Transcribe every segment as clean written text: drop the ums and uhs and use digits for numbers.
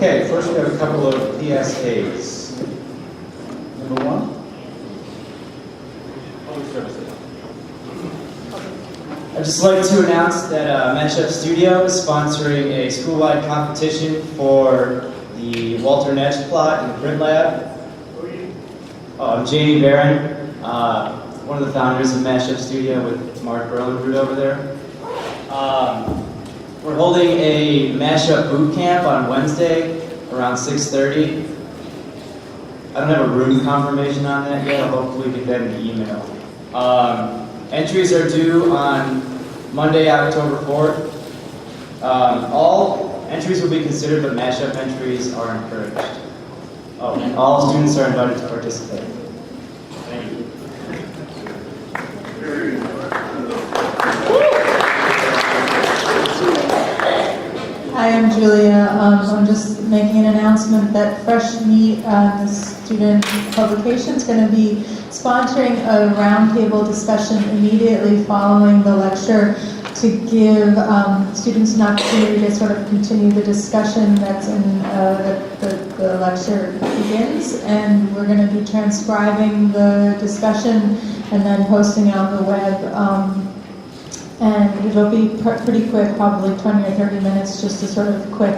Okay, first we have a couple of PSAs. Number one. Public services. I'd just like to announce that Matchup Studio is sponsoring a school-wide competition for the Walter Nash plot in the print lab. I'm Jamie Barron, one of the founders of Matchup Studio with Mark Berlinbrud over there. We're holding a Mashup boot camp on Wednesday around 6:30. I don't have a room confirmation on that yet. I'll hopefully get that in the email. Entries are due on Monday, October 4th. All entries will be considered, but Mashup entries are encouraged. Oh, and all students are invited to participate. Thank you. Hi, I'm Julia. I'm just making an announcement that Fresh Meat, the student publication, is going to be sponsoring a roundtable discussion immediately following the lecture to give students an opportunity to sort of continue the discussion that's in the lecture begins. And we're going to be transcribing the discussion and then posting it on the web. And it'll be pretty quick, probably 20 or 30 minutes, just to sort of quick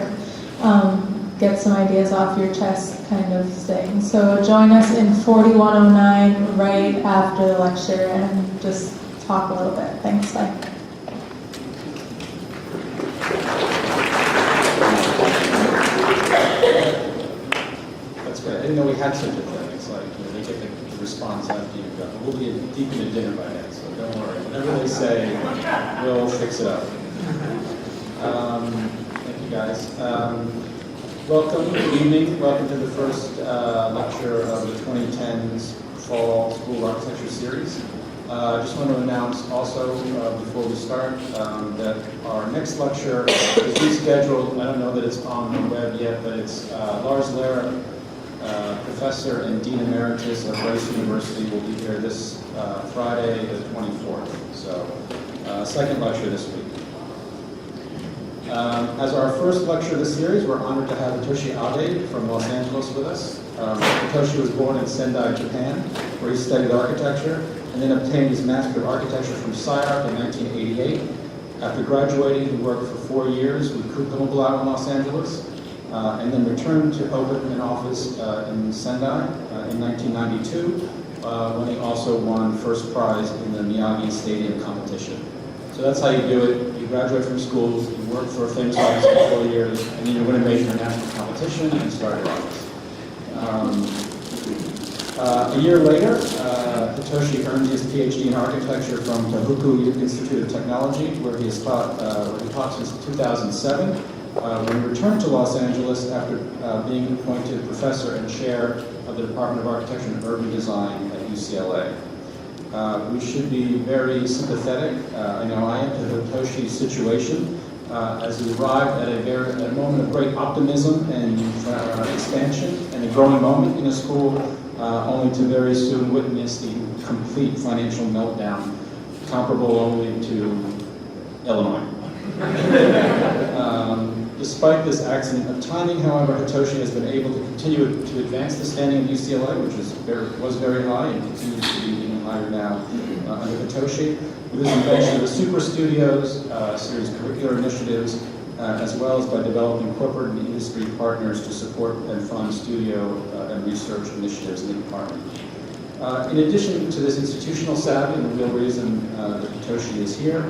get some ideas off your chest kind of thing. So join us in 4109 right after the lecture and just talk a little bit. Thanks, bye. That's great. I didn't know we had such a thing. It's like, you know, they get the response after you've done. We'll be deep into dinner by then, so don't worry. Whatever they say, we'll fix it up. Thank you, guys. Welcome, good evening. Welcome to the first lecture of the 2010's Fall School of Architecture series. I just want to announce also, before we start, that our next lecture is rescheduled. I don't know that it's on the web yet, but it's Lars Lehrer, Professor and Dean Emeritus of Rice University, will be here this Friday, the 24th. So, second lecture this week. As our first lecture of the series, we're honored to have Hitoshi Abe from Los Angeles with us. Hitoshi was born in Sendai, Japan, where he studied architecture and then obtained his Master of Architecture from SciArc in 1988. After graduating, he worked for 4 years with Kuka Mobilao in Los Angeles, and then returned to open an office in Sendai in 1992, when he also won first prize in the Miyagi Stadium competition. So that's how you do it. You graduate from school, you work for a famous office for 4 years, and then you win a major national competition and start your office. A year later, Hitoshi earned his PhD in architecture from Tohoku Institute of Technology, where he has taught since 2007. When he returned to Los Angeles after being appointed professor and chair of the Department of Architecture and Urban Design at UCLA. We should be very sympathetic, I know I am, to Hitoshi's situation, as he arrived at a moment of great optimism and expansion and a growing moment in a school, only to very soon witness the complete financial meltdown, comparable only to Illinois. Despite this accident of timing, however, Hitoshi has been able to continue to advance the standing of UCLA, which was very high and continues to be even higher now under Hitoshi, with his invention of the Super Studios, a series of curricular initiatives, as well as by developing corporate and industry partners to support and fund studio and research initiatives in the department. In addition to this institutional savvy, and the real reason that Hitoshi is here,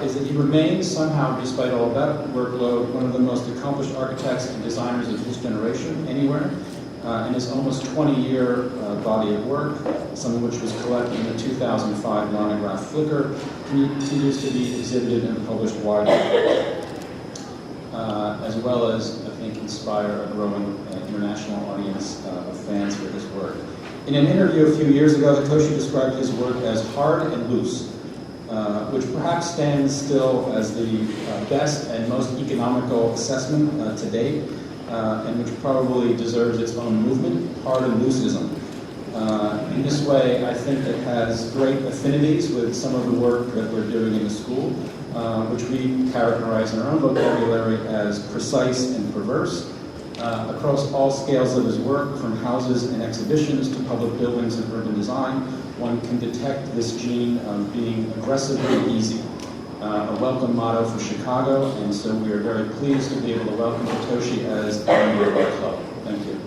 is that he remains somehow, despite all that workload, one of the most accomplished architects and designers of his generation anywhere. In his almost 20-year body of work, some of which was collected in the 2005 monograph Flickr, continues to be exhibited and published widely, as well as, I think, inspire a growing international audience of fans for his work. In an interview a few years ago, Hitoshi described his work as hard and loose, which perhaps stands still as the best and most economical assessment to date, and which probably deserves its own movement, hard and looseism. In this way, I think it has great affinities with some of the work that we're doing in the school, which we characterize in our own vocabulary as precise and perverse, Across all scales of his work, from houses and exhibitions to public buildings and urban design, one can detect this gene of being aggressively easy. A welcome motto for Chicago, and so we are very pleased to be able to welcome Hitoshi as a member of our club. Thank you.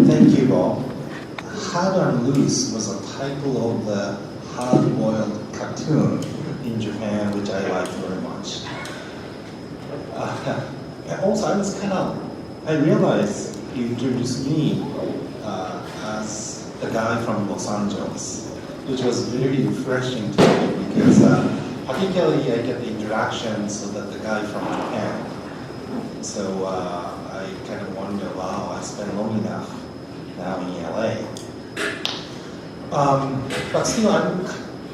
Thank you, Bob. Hard and Loose was a title of the hard-boiled cartoon in Japan, which I like very much. And also, I realized you introduced me as the guy from Los Angeles, which was very refreshing to me because particularly I get the introductions of the guy from Japan. So I kind of wonder, wow, I spent long enough now in LA. But still,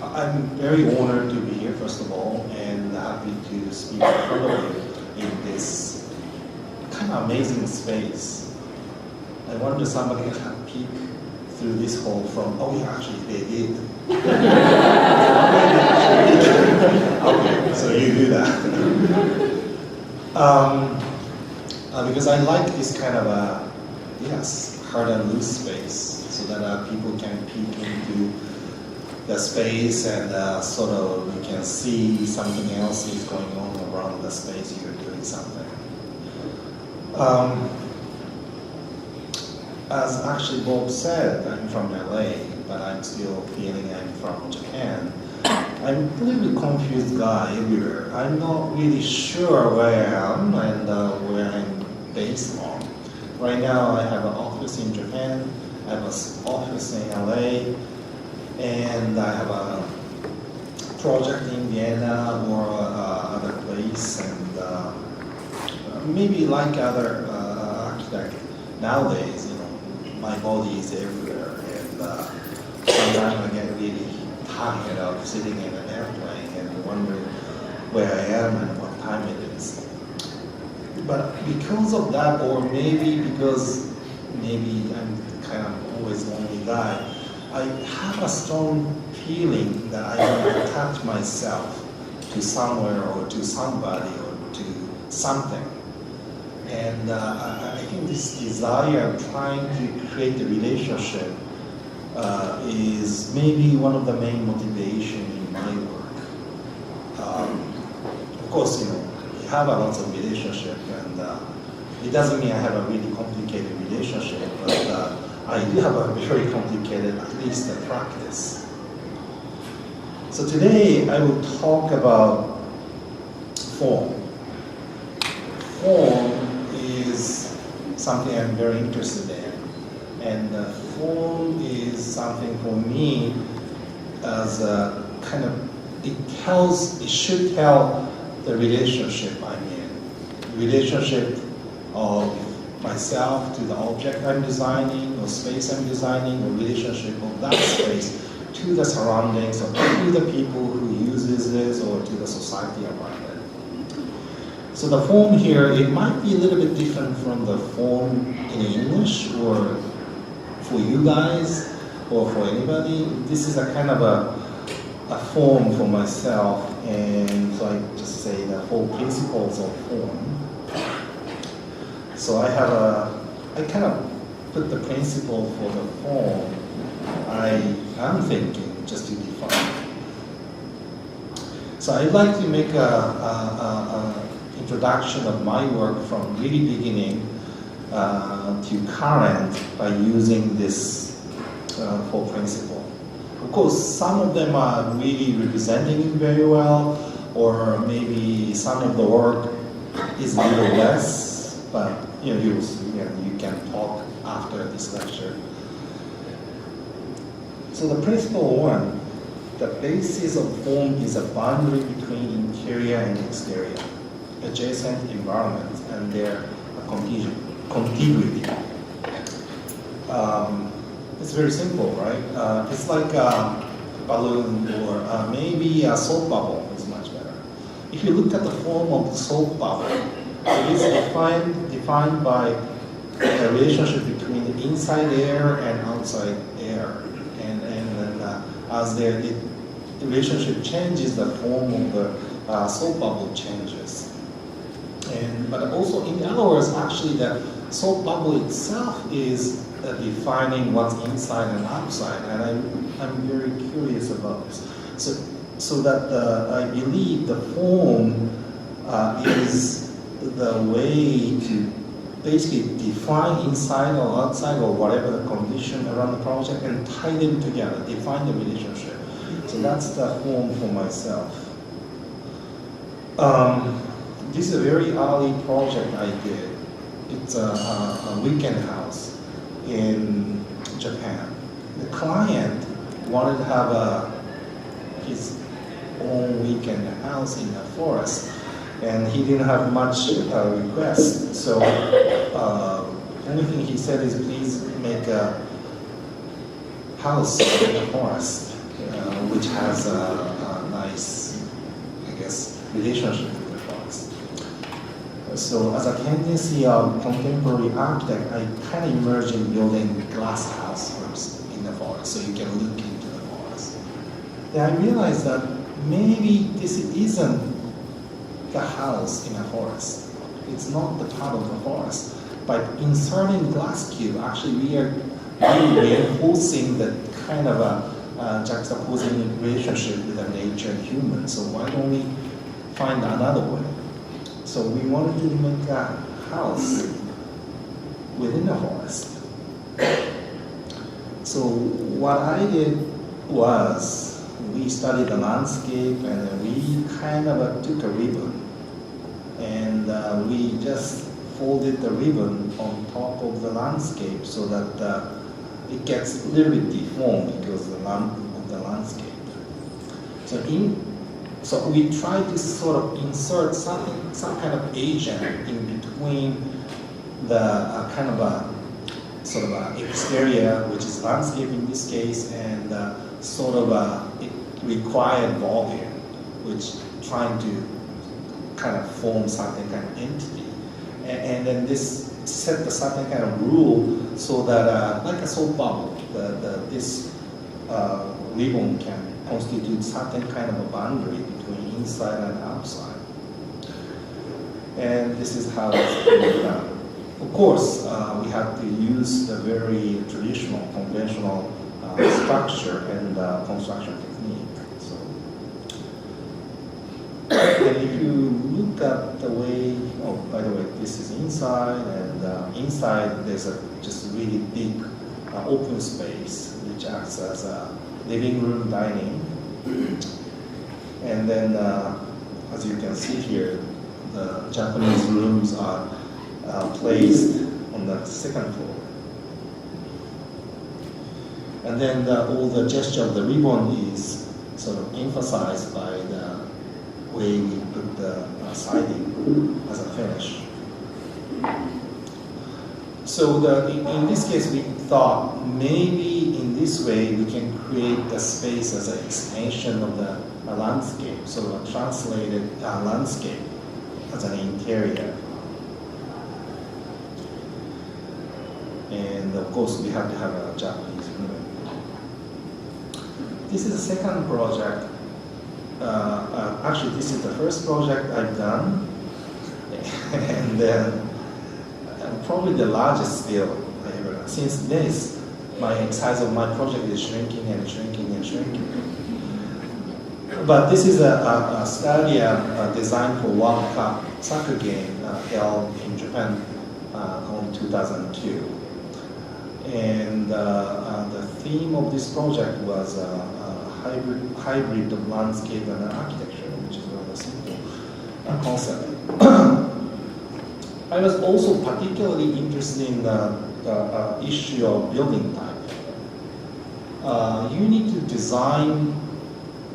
I'm very honored to be here, first of all, and happy to speak in front of you in this kind of amazing space. I wonder somebody can peek through this hole from, oh yeah, actually they did. Okay, so you do that. Because I like this kind of hard and loose space, so that people can peek into the space and sort of you can see something else is going on around the space you're doing something. As actually Bob said, I'm from LA, but I'm still feeling I'm from Japan. I'm a little bit confused guy everywhere. I'm not really sure where I am and where I'm based on. Right now I have an office in Japan, I have an office in LA, and I have a project in Vienna or other place, and maybe like other architects nowadays, my body is everywhere, and sometimes I get really tired of sitting in an airplane and wondering where I am and what time it is. But because of that, or maybe because I'm kind of always lonely guy, I have a strong feeling that I want to attach myself to somewhere or to somebody or to something. And I think this desire of trying to create a relationship is maybe one of the main motivations in my work. Of course, you have a lot of relationship, and it doesn't mean I have a really complicated relationship, but I do have a very complicated, at least a practice. So today I will talk about form. Form is something I'm very interested in, and form is something for me as a kind of, it should tell the relationship I'm in. Relationship of myself to the object I'm designing, or space I'm designing, or relationship of that space to the surroundings, or to the people who uses this, or to the society around it. So the form here, it might be a little bit different from the form in English, or for you guys, or for anybody. This is a kind of a form for myself, and so I just say the whole principles of form. So I kind of put the principle for the form I'm thinking just to define. So I'd like to make a introduction of my work from really beginning to current by using this four principle. Of course, some of them are really representing it very well, or maybe some of the work is a little less, but you can talk after this lecture. So the principle one, the basis of form is a boundary between interior and exterior, adjacent environments, and their contiguity. It's very simple, right? It's like a balloon, or maybe a soap bubble is much better. If you look at the form of the soap bubble, it is defined by a relationship between the inside air and outside air. And as their relationship changes, the form of the soap bubble changes. But also, in other words, actually the soap bubble itself is defining what's inside and outside, and I'm very curious about this. So that I believe the form is the way to basically define inside or outside or whatever the condition around the project and tie them together, define the relationship. So that's the form for myself. This is a very early project I did. It's a weekend house in Japan. The client wanted to have his own weekend house in the forest, and he didn't have much request. So only thing he said is, please make a house in the forest, which has a nice, I guess, relationship with the forest. So as a tendency of contemporary architect, I kind of emerge in building glass house first in the forest, so you can look into the forest. Then I realized that maybe this isn't the house in a forest. It's not the part of the forest. By inserting glass cube, actually we are reinforcing the kind of a juxtaposing relationship with the nature and human. So why don't we find another way? So we wanted to make a house within the forest. So what I did was, we studied the landscape, and then we kind of took a ribbon, and we just folded the ribbon on top of the landscape so that it gets a little bit deformed because of the landscape. So we tried to sort of insert some kind of agent in between the kind of a sort of a exterior, which is landscape in this case, and sort of a required volume, which trying to kind of form something kind of entity. And then this set a certain kind of rule so that, like a soap bubble, this ribbon can constitute certain kind of a boundary between inside and outside. And this is how it's been done. Of course, we have to use the very traditional, conventional structure and construction technique. So, and if you look at the way, oh, by the way, this is inside, and inside there's a just really big open space which acts as a living room, dining, and then as you can see here, the Japanese rooms are placed on the second floor. And then all the gesture of the ribbon is sort of emphasized by the way we put the siding as a finish. So in this case, we thought maybe in this way we can create the space as an extension of the landscape, so a translated landscape as an interior. And of course, we have to have a Japanese room. This is the second project. Actually, this is the first project I've done, and then probably the largest scale I ever done. Since this, my size of my project is shrinking and shrinking and shrinking. But this is a stadium designed for World Cup soccer game held in Japan in 2002. And the theme of this project was a hybrid of landscape and architecture, which is a rather simple concept. I was also particularly interested in the issue of building type. You need to design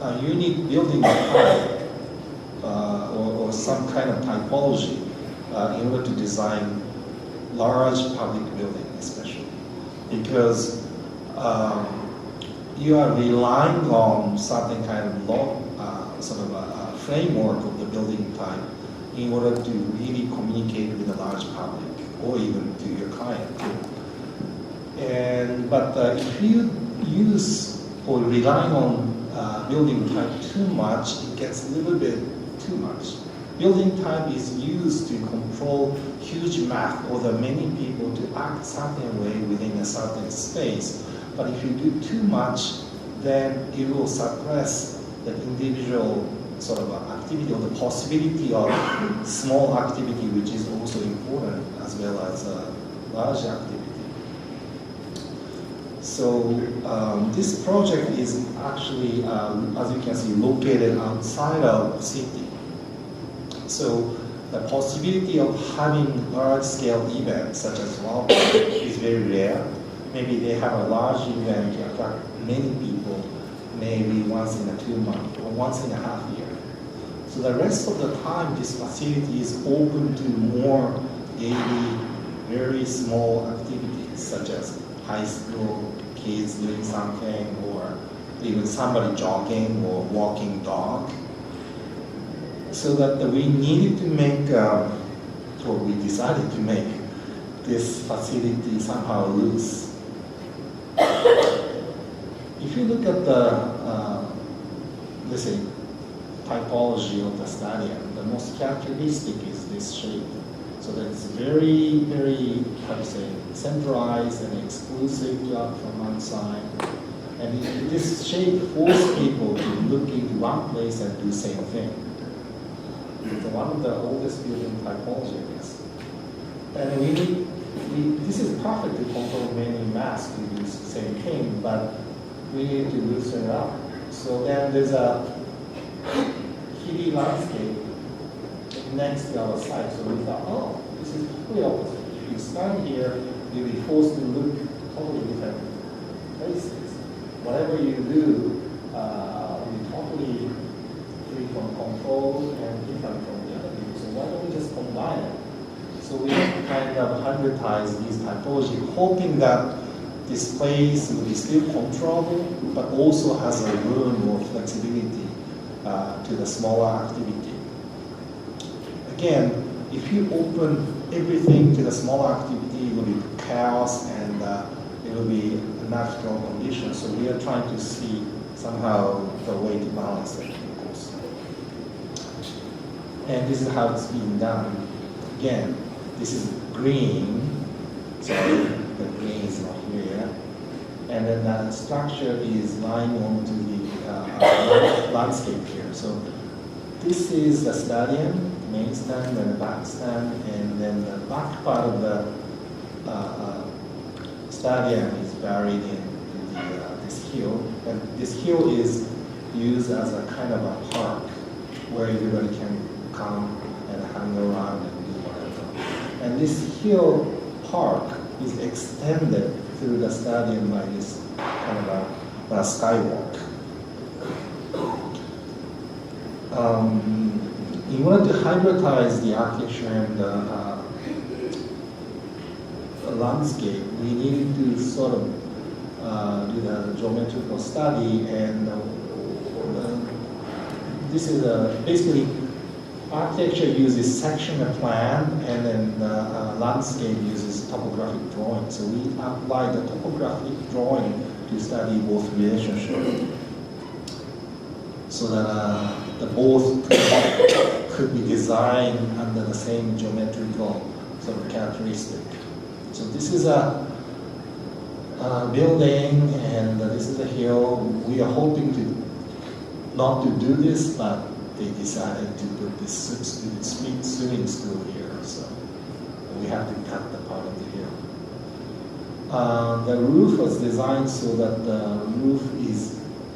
a unique building type or some kind of typology in order to design large public building, especially. Because you are relying on certain kind of law, sort of a framework of the building type in order to really communicate with the large public or even to your client too. But if you use or relying on building type too much, it gets a little bit too much. Building type is used to control huge mass or the many people to act certain way within a certain space. But if you do too much, then it will suppress the individual sort of activity or the possibility of small activity, which is also important, as well as large activity. So this project is actually, as you can see, located outside of city. So the possibility of having large-scale events such as World Cup is very rare. Maybe they have a large event to attract many people, maybe once in a 2 months or once in a half year. So the rest of the time, this facility is open to more daily, very small activities such as high school kids doing something, or even somebody jogging or walking dog. So that we needed to make, or we decided to make this facility somehow loose. If you look at the, let's say, typology of the stadium, the most characteristic is this shape. So that it's very, very, how to say, centralized and exclusive from one side. And this shape forces people to look into one place and do the same thing. It's one of the oldest building typology, I guess. And this is perfect to control many mass to do the same thing, but we need to loosen it up. So then there's a hilly landscape next to our site. So we thought, oh, this is totally opposite. If you stand here, you'll be forced to look totally different places. Whatever you do, will be totally free from control and different from the other people. So why don't we just combine it? So we kind of hybridized this typology, hoping that this place will be still controllable, but also has a room or flexibility to the smaller activity. Again, if you open everything to the smaller activity, it will be chaos and it will be a natural condition. So we are trying to see somehow the way to balance it, of course. And this is how it's being done. Again, this is green. Sorry, the green is not here. And then the structure is lying onto the landscape here. So this is the stadium, main stand and the back stand, and then the back part of the stadium is buried in this hill. And this hill is used as a kind of a park where everybody can come and hang around and do whatever. And this hill park is extended through the stadium by this kind of a skywalk. In order to hybridize the architecture and the landscape, we needed to sort of do the geometrical study, and this is basically architecture uses sectional plan, and then landscape uses topographic drawing. So we applied the topographic drawing to study both relationships, so that the both could be designed under the same geometrical sort of characteristic. So this is a building, and this is a hill. We are hoping to not to do this, but they decided to put this swimming school here, so we have to cut the part of the hill. The roof was designed so that the roof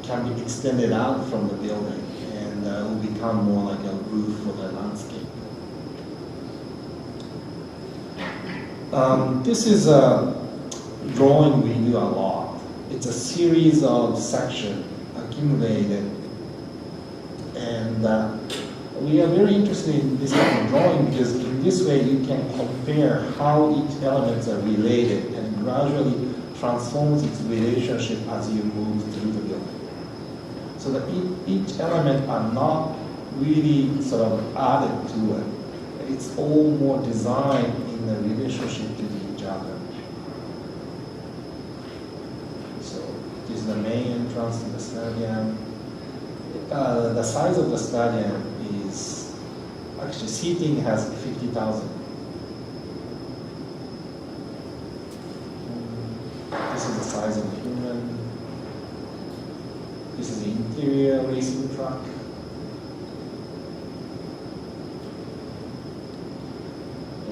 can be extended out from the building, and will become more like a roof for the landscape. This is a drawing we do a lot. It's a series of sections accumulated, and we are very interested in this kind of drawing because in this way you can compare how each elements are related and gradually transforms its relationship as you move through the building. So that each element are not really sort of added to it. It's all more designed in the relationship to each other. So this is the main entrance to the stadium. The size of the stadium is, actually seating has 50,000. This is the size of the human. This is the interior racing track.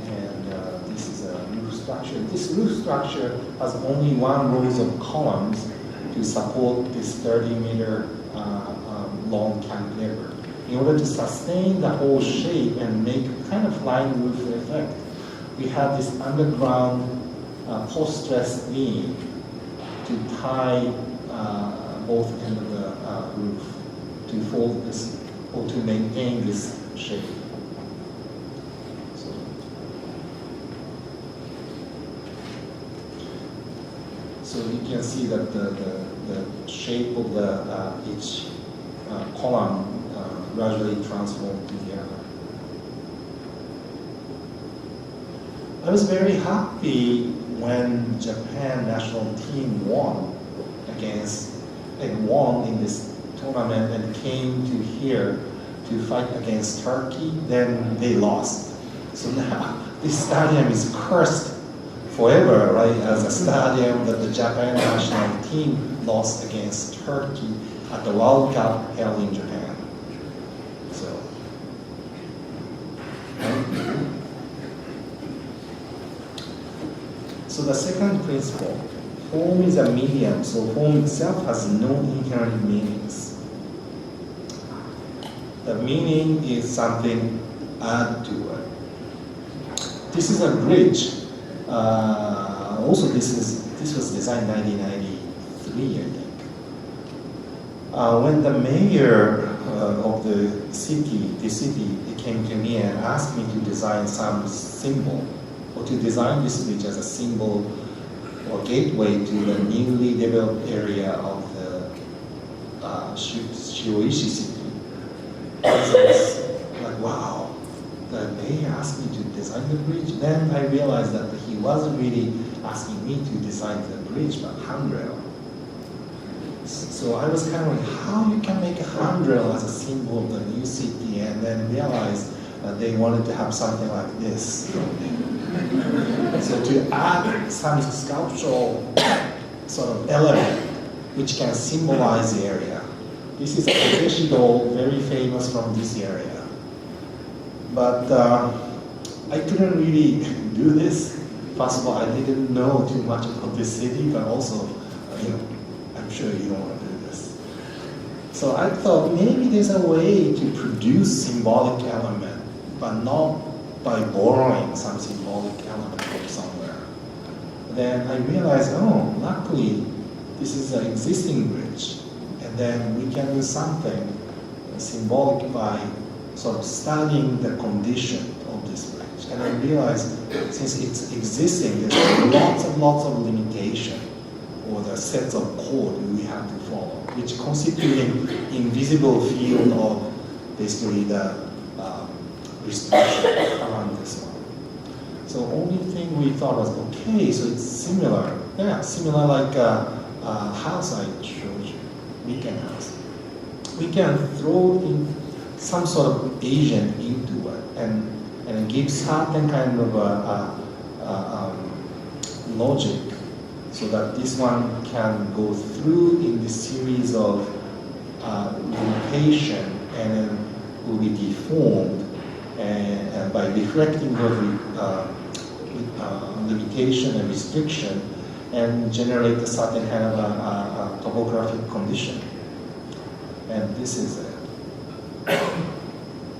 And this is a roof structure. This roof structure has only one rows of columns to support this 30-meter long cantilever. In order to sustain the whole shape and make kind of flying roof effect, we have this underground post-stress beam to tie both ends of the roof to fold this or to maintain this shape. So you can see that the shape of each column gradually transformed to the other. I was very happy when Japan national team won in this tournament and came to here to fight against Turkey. Then they lost. So now this stadium is cursed forever, right? As a stadium that the Japan national team lost against Turkey at the World Cup held in Japan. So the second principle, form is a medium, so form itself has no inherent meanings. The meaning is something add to it. This is a bridge. Also, this was designed 1993, I think. When the mayor of the city came to me and asked me to design some symbol, or to design this bridge as a symbol or gateway to the newly developed area of the UIC city. I was like, wow, the mayor asked me to design the bridge. Then I realized that he wasn't really asking me to design the bridge, but handrail. So I was kind of like, how you can make a handrail as a symbol of the new city, and then realized that they wanted to have something like this. So to add some sculptural sort of element which can symbolize the area. This is a Hitoshi doll, very famous from this area. But I couldn't really do this. First of all, I didn't know too much about this city, but also, I'm sure you don't want to do this. So I thought maybe there's a way to produce symbolic element, but not by borrowing some symbolic element from somewhere. Then I realized, luckily, this is an existing bridge, and then we can do something symbolic by sort of studying the condition of this bridge. And I realized, since it's existing, there's lots of limitation, or the sets of code we have to follow, which constitute an invisible field of basically the restriction around this one. So only thing we thought was, okay, so it's similar. Yeah, similar like a house I showed you, weekend house. We can throw in some sort of agent into it and give certain kind of logic so that this one can go through in this series of limitation and then will be deformed and by reflecting the limitation and restriction and generate a certain kind of a topographic condition. And this is it.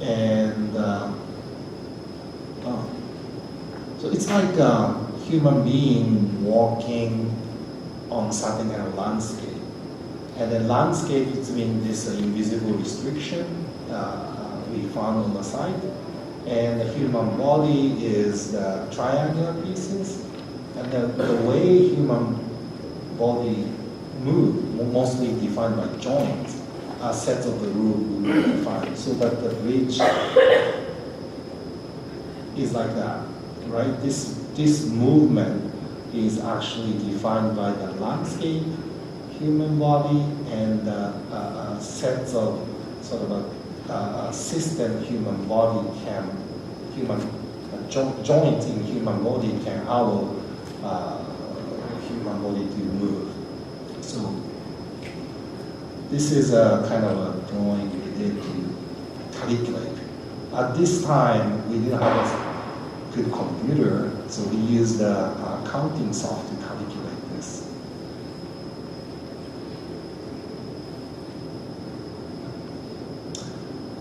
And so it's like a human being walking on certain kind of landscape. And the landscape is in this invisible restriction we found on the side. And the human body is the triangular pieces. And the way human body moves, mostly defined by joints, are sets of the rule we define. So that the bridge is like that, right? This movement is actually defined by the landscape, human body and sets of sort of a system human body can, joint in human body can allow human body to move. So this is a kind of a drawing we did to calculate. At this time, we didn't have a good computer, so we used counting software to calculate this.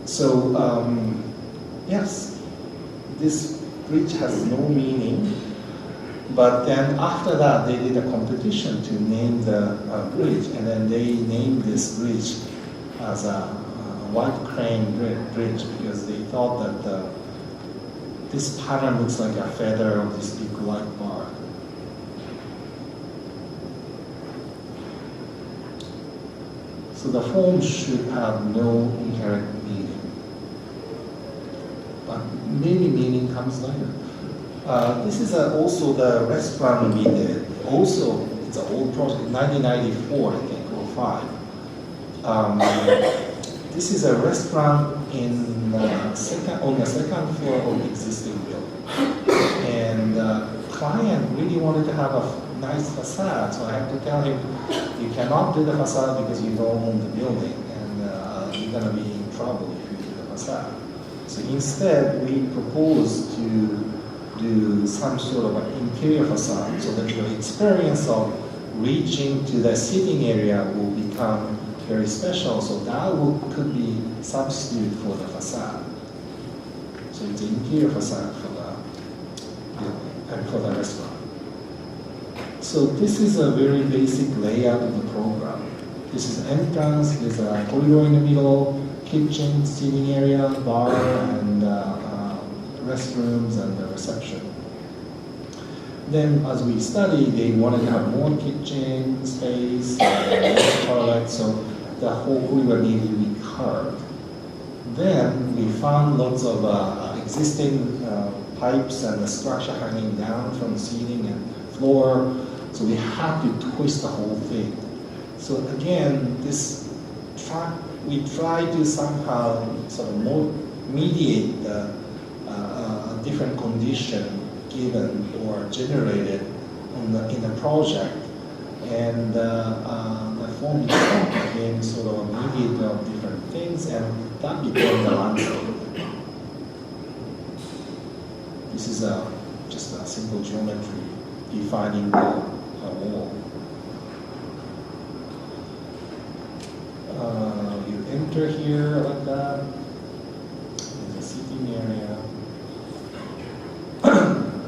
So, yes, this bridge has no meaning, but then after that, they did a competition to name the bridge, and then they named this bridge as a white crane bridge because they thought that this pattern looks like a feather of this big white bar. So the form should have no inherent meaning, but maybe meaning comes later. This is also the restaurant we did. Also, it's an old project, 1994, I think, or 5. This is a restaurant on the second floor of the existing building. And the client really wanted to have a nice facade, so I have to tell him, you cannot do the facade because you don't own the building, and you're going to be in trouble if you do the facade. So instead, we proposed to do some sort of an interior facade so that your experience of reaching to the sitting area will become very special. So that could be substitute for the facade. So it's an interior facade for the building and for the restaurant. So this is a very basic layout of the program. This is entrance, there's a corridor in the middle, kitchen, seating area, bar, and restrooms and the reception. Then as we studied, they wanted to have more kitchen space, toilet, so the whole corridor needed to be carved. Then we found lots of existing pipes and the structure hanging down from the ceiling and floor, so we had to twist the whole thing. So again, we tried to somehow sort of mediate the different condition given or generated in the project, and the form itself became sort of a mediator of different things, and that became the landscape. This is just a simple geometry defining the wall. You enter here like that. There's a seating area.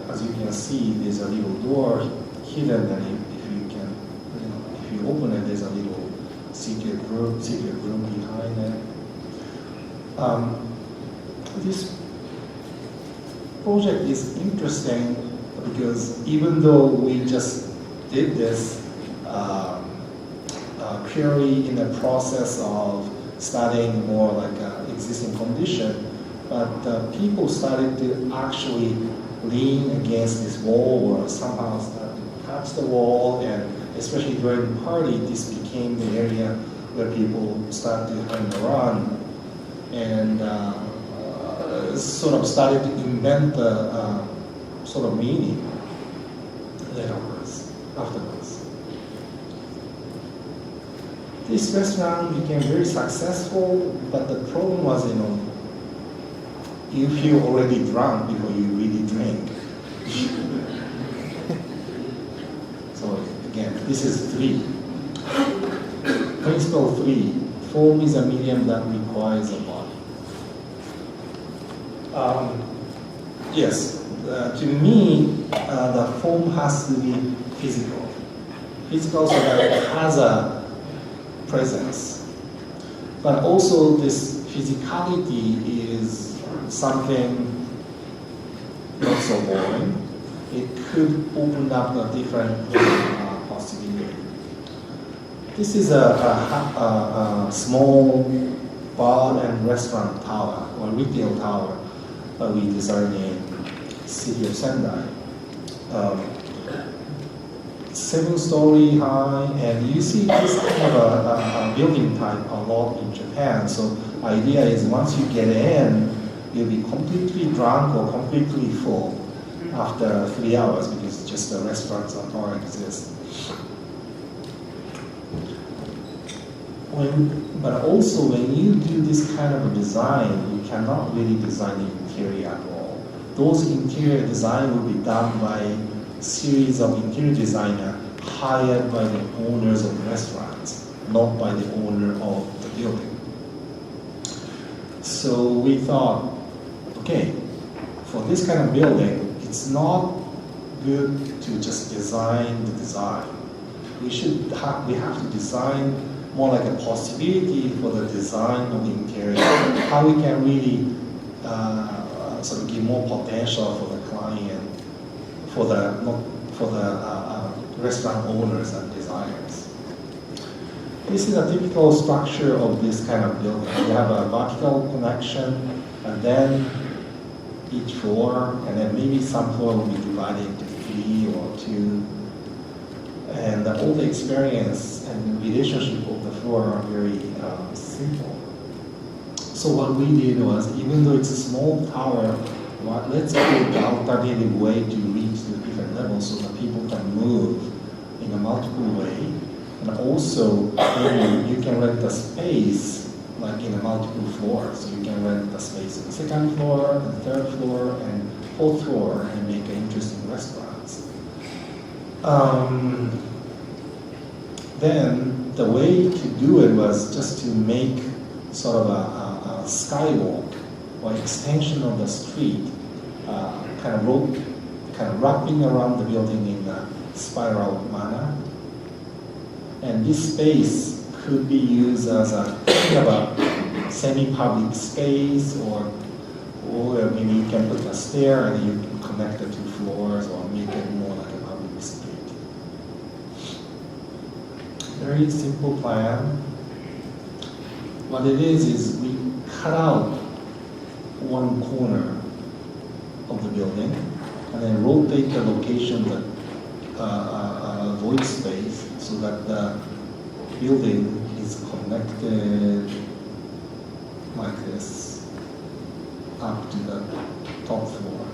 As you can see, there's a little door hidden, and if you open it, there's a little secret room behind it. This project is interesting because even though we just did this purely in the process of studying more like existing condition, but people started to actually lean against this wall or somehow start to touch the wall, and especially during the party, this became the area where people start to hang around and sort of started to invent the sort of meaning afterwards. This restaurant became very successful, but the problem was, you feel already drunk before you really drink. So again, this is 3. Principle 3, form is a medium that requires a body. Yes, to me, the form has to be physical. Physical so that it has a presence. But also this physicality is something not so boring. It could open up a different possibility. This is a small bar and restaurant tower, or retail tower, that we designed in city of Sendai. 7-story high, and you see this kind of a building type a lot in Japan. So idea is once you get in, you'll be completely drunk or completely full after 3 hours because just the restaurants and bar exist. But also when you do this kind of a design, you cannot really design the interior at all. Those interior design will be done by a series of interior designers hired by the owners of the restaurants, not by the owner of the building. So we thought, okay, for this kind of building, it's not good to just design the design. We have to design more like a possibility for the design of the interior, how we can really sort of give more potential for the client, for the restaurant owners and designers. This is a typical structure of this kind of building. You have a vertical connection, and then each floor, and then maybe some floor will be divided into 3 or 2. And all the experience and relationship of the floor are very simple. So what we did was, even though it's a small tower, let's create the alternative way to reach the different levels so that people can move in a multiple way. And also, you can rent the space like in a multiple floors. So you can rent the space on the 2nd floor, and 3rd floor, and 4th floor, and make interesting restaurants. Then the way to do it was just to make sort of a skywalk or extension of the street, kind of wrapping around the building in a spiral manner. And this space could be used as a kind of a semi-public space, or maybe you can put a stair and you can connect the 2 floors, or make it more like a public street. Very simple plan. What it is we cut out one corner of the building and then rotate the location of the void space so that the building is connected like this up to the top floor.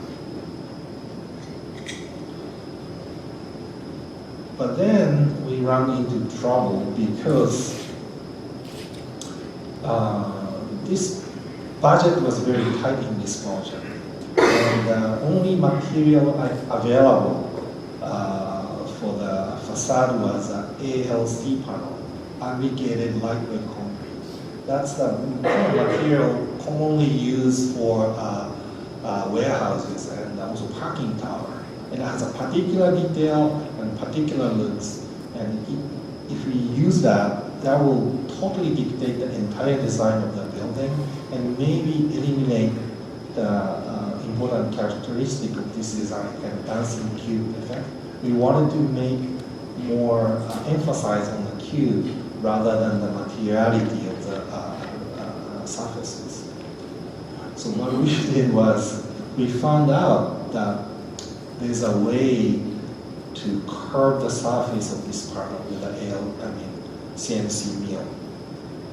But then we run into trouble because this budget was very tight in this project, and the only material available for the facade was an ALC panel, aggregated lightweight concrete. That's the kind of material commonly used for warehouses and also parking tower. It has a particular detail and particular looks, and if we use that, that will totally dictate the entire design of the building and maybe eliminate the important characteristic of this design, kind of dancing cube effect. We wanted to make more emphasize on the cube rather than the materiality of the surfaces. So what we did was we found out that there's a way to curve the surface of this panel with a CNC mill.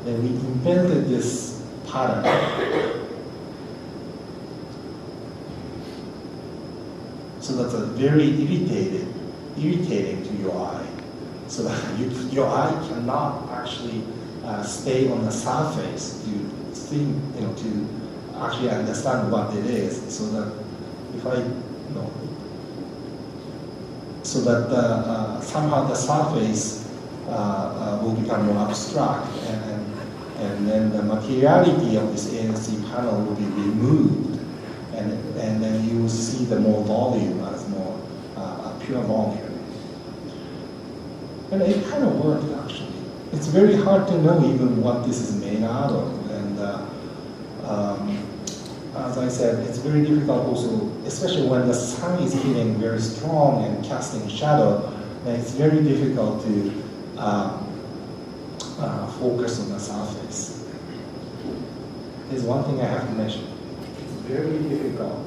Then we invented this pattern. So that's a very irritating to your eye. So that your eye cannot actually stay on the surface to see, to actually understand what it is. So that so that somehow the surface will become more abstract, and then the materiality of this ANC panel will be removed, and then you will see the more volume as more pure volume. And it kind of worked actually. It's very hard to know even what this is made out of, and as I said, it's very difficult also, especially when the sun is hitting very strong and casting shadow, then it's very difficult to focus on the surface. There's one thing I have to mention. It's very difficult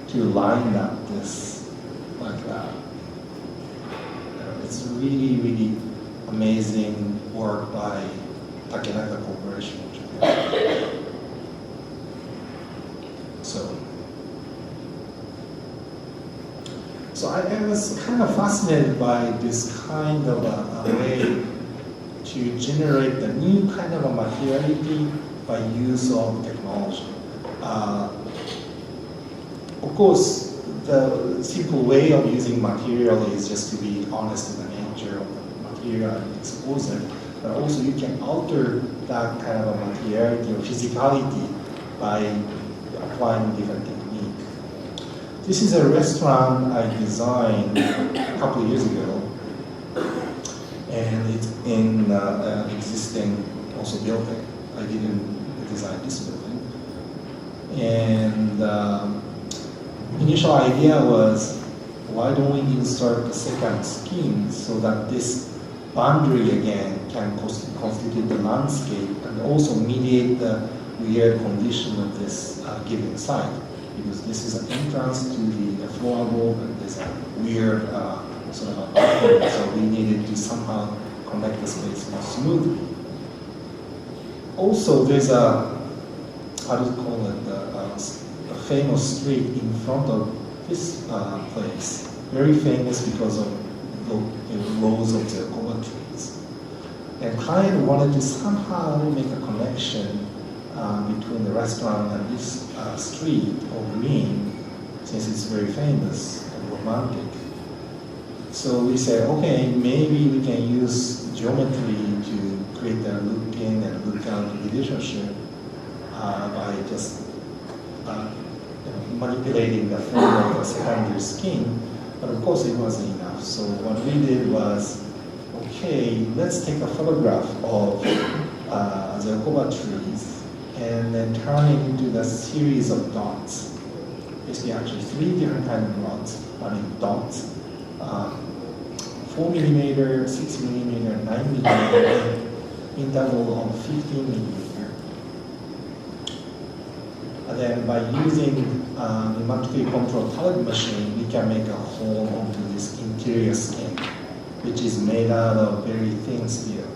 to line up this like that. it's really, really amazing work by Takenaka Corporation in Japan. So I was kind of fascinated by this kind of a way to generate the new kind of a materiality by use of technology. Of course, the simple way of using material is just to be honest in the nature of the material and expose it, but also you can alter that kind of a materiality or physicality by applying different techniques. This is a restaurant I designed a couple of years ago, and it's in an existing also building. I didn't design this building. And initial idea was, why don't we insert the second skin so that this boundary again can constitute the landscape and also mediate the weird condition of this given site. Because this is an entrance to the floorboard and there's a weird sort of a so we needed to somehow connect the space more smoothly. Also, there's a, how do you call it, a famous street in front of this place. Very famous because of the rows of the cocoa trees. And client wanted to somehow make a connection between the restaurant and this street or green, since it's very famous and romantic. So we said, okay, maybe we can use geometry to create a look-in and look-out relationship by just manipulating the form of the secondary skin. But of course, it wasn't enough. So what we did was, okay, let's take a photograph of the cocoa trees and then turn it into a series of dots. Basically, actually 3 different kinds of dots. Dots, 4 millimeter, 6 millimeter, 9 millimeter, interval of 15 millimeter. And then by using pneumatically controlled palette machine, we can make a hole onto this interior skin, which is made out of very thin steel.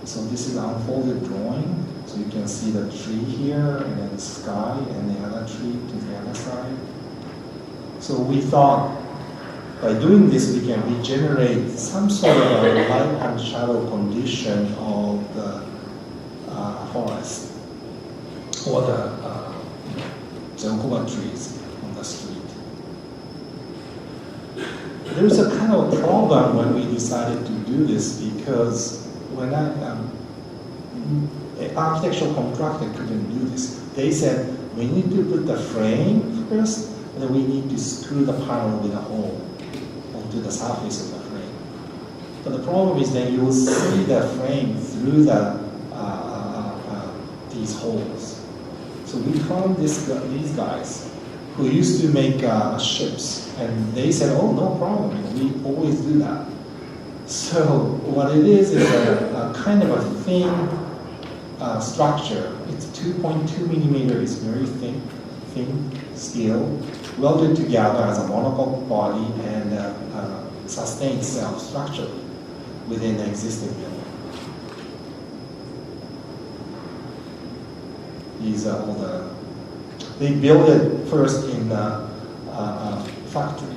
So this is an unfolded drawing. So you can see the tree here, and then the sky, and the other tree to the other side. So we thought, by doing this, we can regenerate some sort of a light and shadow condition of the forest, or the Zenkoba trees on the street. There's a kind of a problem when we decided to do this, because when an architectural contractor couldn't do this. They said, we need to put the frame first, and then we need to screw the panel with a hole onto the surface of the frame. But the problem is that you will see the frame through these holes. So we found these guys who used to make ships, and they said, oh, no problem, we always do that. So what it is a kind of a thin structure. It's 2.2 millimeter, it's very thin steel, welded together as a monocoque body and sustain itself structurally within the existing building. These are all they built it first in a factory.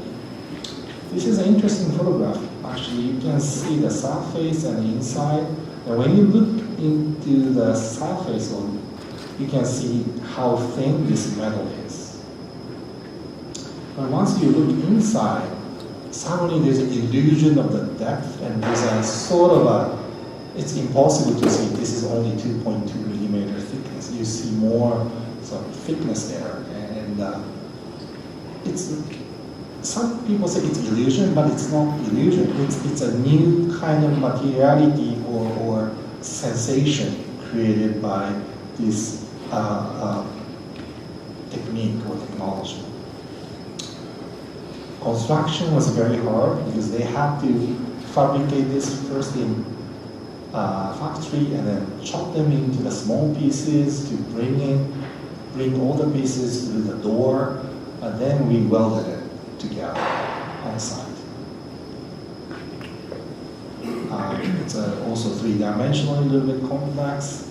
This is an interesting photograph. Actually, you can see the surface and the inside. And when you look into the surface, you can see how thin this metal is. But once you look inside, suddenly there's an illusion of the depth, and there's a sort of it's impossible to see this is only 2.2 millimeter thickness. You see more sort of thickness there, and it's. Some people say it's illusion, but it's not illusion. It's a new kind of materiality or sensation created by this technique or technology. Construction was very hard because they had to fabricate this first in factory and then chop them into the small pieces to bring all the pieces through the door, and then we welded it together on site. It's also three-dimensional, a little bit complex.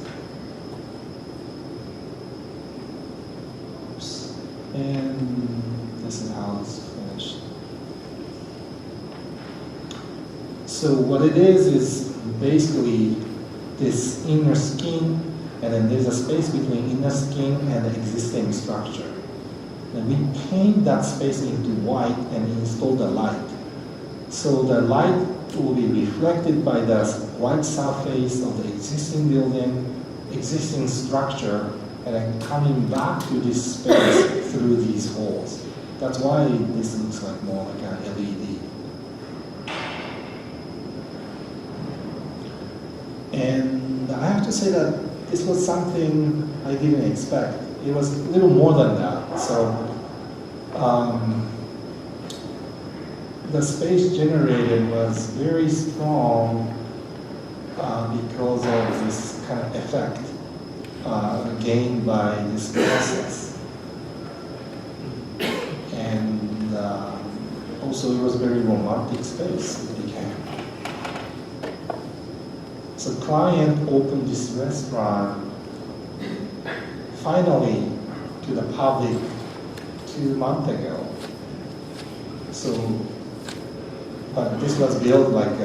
Oops. And this is how it's finished. So what it is basically this inner skin, and then there's a space between inner skin and the existing structure. And we paint that space into white and install the light. So the light will be reflected by the white surface of the existing building, existing structure, and then coming back to this space through these holes. That's why this looks like more like an LED. And I have to say that this was something I didn't expect. It was a little more than that. So the space generated was very strong because of this kind of effect gained by this process. And also it was a very romantic space it became. So client opened this restaurant finally to the public 2 months ago. So, but this was built like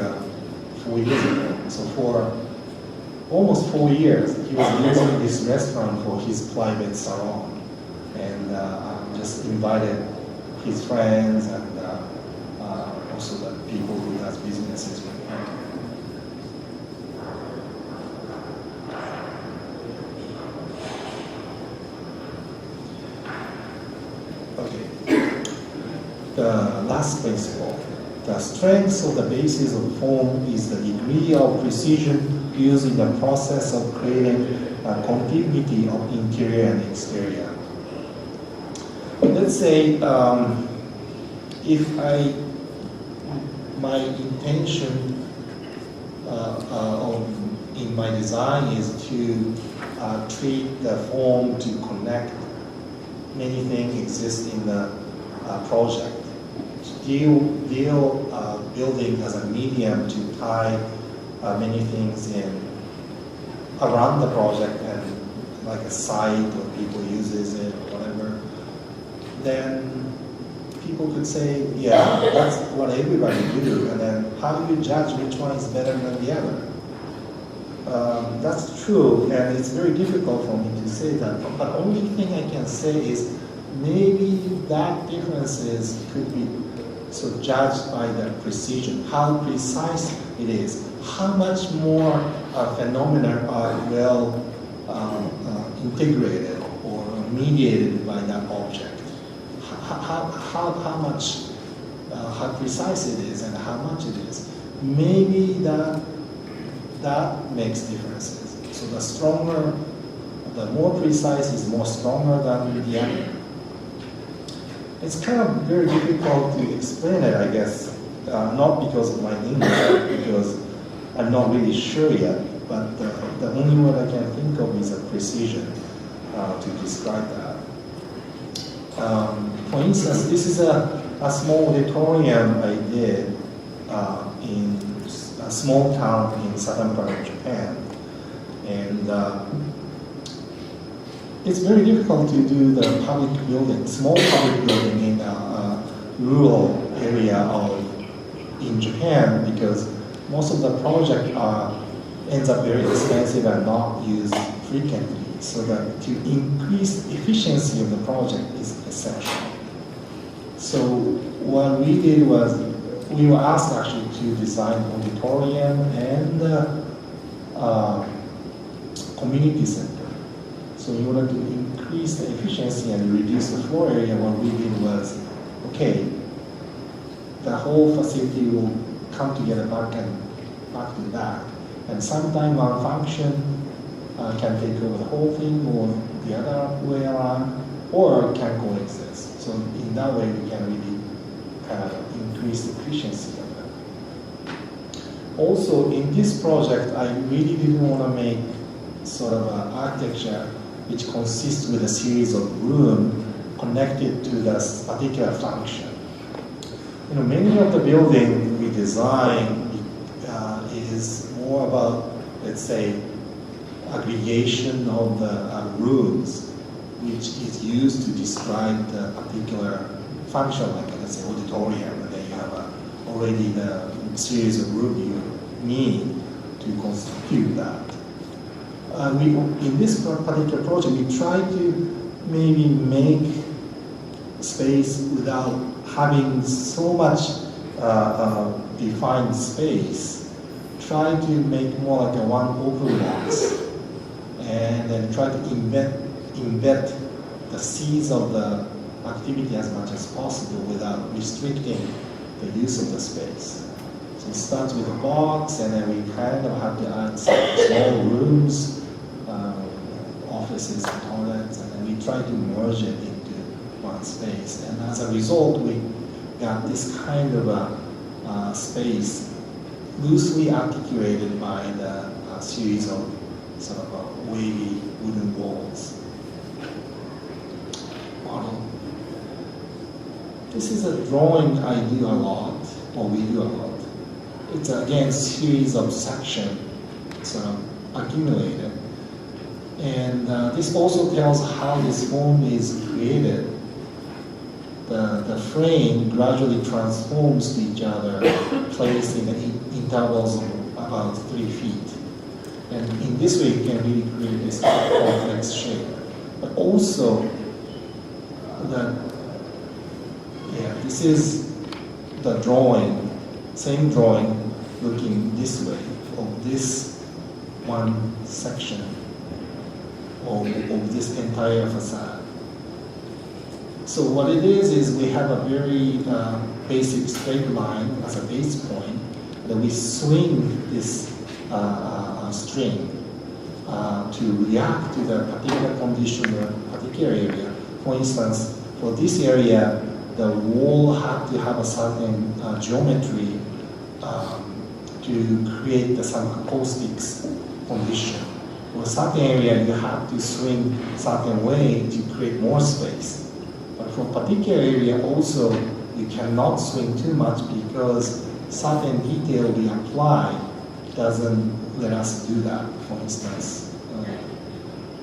4 years ago. So for almost 4 years, he was using this restaurant for his private salon. And just invited his friends and also the people who has businesses with him. Okay. The last principle. The strength of the basis of form is the degree of precision used in the process of creating a continuity of interior and exterior. Let's say if my intention in my design is to treat the form to connect many things exist in the project. Deal building as a medium to tie many things in around the project and like a site where people uses it or whatever, then people could say, yeah, that's what everybody do, and then how do you judge which one is better than the other? That's true, and it's very difficult for me to say that, but the only thing I can say is maybe that differences could be so judged by the precision, how precise it is, how much more phenomena are well integrated or mediated by that object. How much, how precise it is and how much it is. Maybe that makes differences. So the stronger, the more precise is more stronger than the other. It's kind of very difficult to explain it, I guess, not because of my English, because I'm not really sure yet, but the only word I can think of is a precision to describe that. For instance, this is a small auditorium I did in a small town in southern part of Japan. And it's very difficult to do the public building, small public building in a rural area in Japan, because most of the project ends up very expensive and not used frequently. So that to increase efficiency of the project is essential. So what we did was we were asked actually to design auditorium and community center. So in order to increase the efficiency and reduce the floor area, what we did was, okay, the whole facility will come together back to back. And sometimes one function can take over the whole thing or the other way around, or can coexist. So in that way, we can really increase the efficiency of it. Also, in this project, I really didn't want to make sort of an architecture which consists with a series of rooms connected to this particular function. You know, many of the building we design is more about, let's say, aggregation of the rooms, which is used to describe the particular function, like let's say auditorium, and then you have already the series of rooms you need to constitute that. In this particular project, we try to maybe make space without having so much defined space. Try to make more like a one open box, and then try to embed the seeds of the activity as much as possible without restricting the use of the space. So it starts with a box, and then we kind of have to add some small rooms, offices, and toilets, and then we try to merge it into one space. And as a result, we got this kind of a space loosely articulated by the series of sort of wavy wooden walls. Model. This is a drawing I do a lot, or we do a lot. It's again a series of sections sort of accumulated. And this also tells how this form is created. The frame gradually transforms to each other, placed in intervals of about 3 feet. And in this way, you can really create this complex shape. But also, this is the drawing, same drawing, looking this way, of this one section of this entire facade. So what it is we have a very basic straight line as a base point, that we swing this string to react to the particular condition or particular area. For instance, for this area, the wall had to have a certain geometry to create some acoustics condition. For a certain area, you have to swing certain way to create more space. But for a particular area also, you cannot swing too much because certain detail we apply doesn't let us do that. For instance,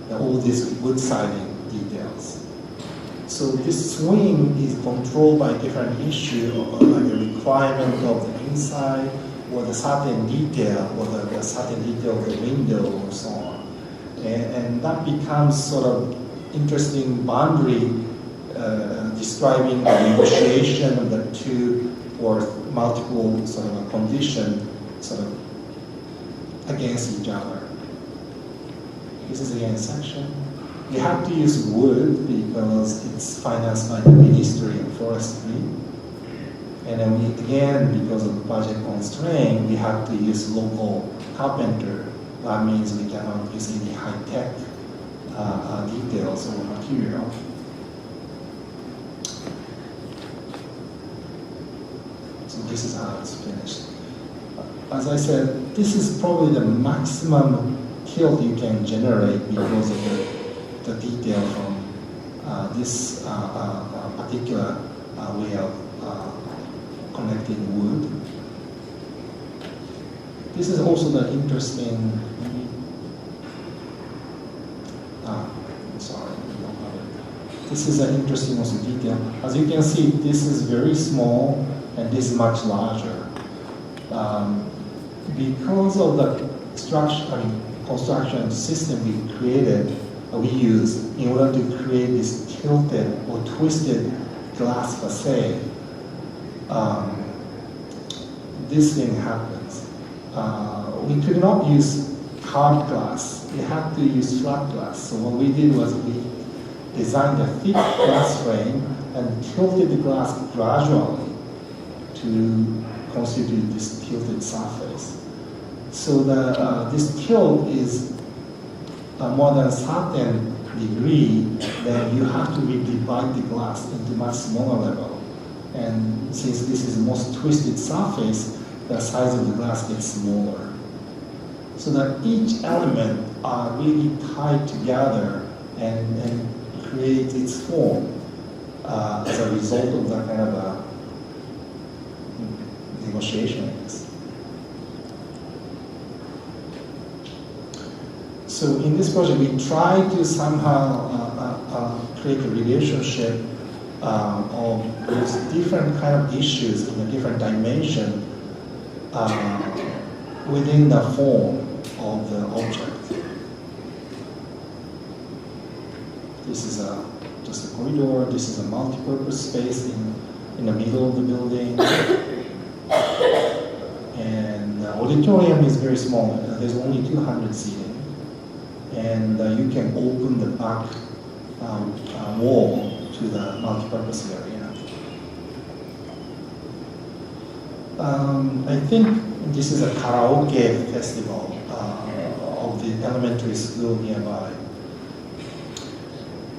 all these wood siding details. So this swing is controlled by different issue, like the requirement of the inside, or the certain detail, or the certain detail of the window, or so on. And that becomes sort of interesting boundary describing the negotiation of the two or multiple sort of a condition sort of against each other. This is again a section. You have to use wood because it's financed by the Ministry of Forestry. And then because of budget constraint, we have to use local carpenter. That means we cannot use any high-tech details or material. So this is how it's finished. As I said, this is probably the maximum tilt you can generate because of the detail from this particular way of connecting wood. This is also the interesting. This is an interesting also detail. As you can see, this is very small and this is much larger. Because of the construction system we created, we used in order to create this tilted or twisted glass facade, this thing happens. We could not use carved glass. We had to use flat glass. So what we did was we designed a thick glass frame and tilted the glass gradually to constitute this tilted surface. So this tilt is more than a certain degree, then you have to divide the glass into much smaller level. And since this is the most twisted surface, the size of the glass gets smaller. So that each element are really tied together and create its form as a result of that kind of a negotiation. So in this project, we try to somehow create a relationship of those different kind of issues in a different dimension within the form of the object. This is just a corridor. This is a multi-purpose space in the middle of the building. And the auditorium is very small. There's only 200 seating. And you can open the back wall to the multi-purpose area. I think this is a karaoke festival of the elementary school nearby.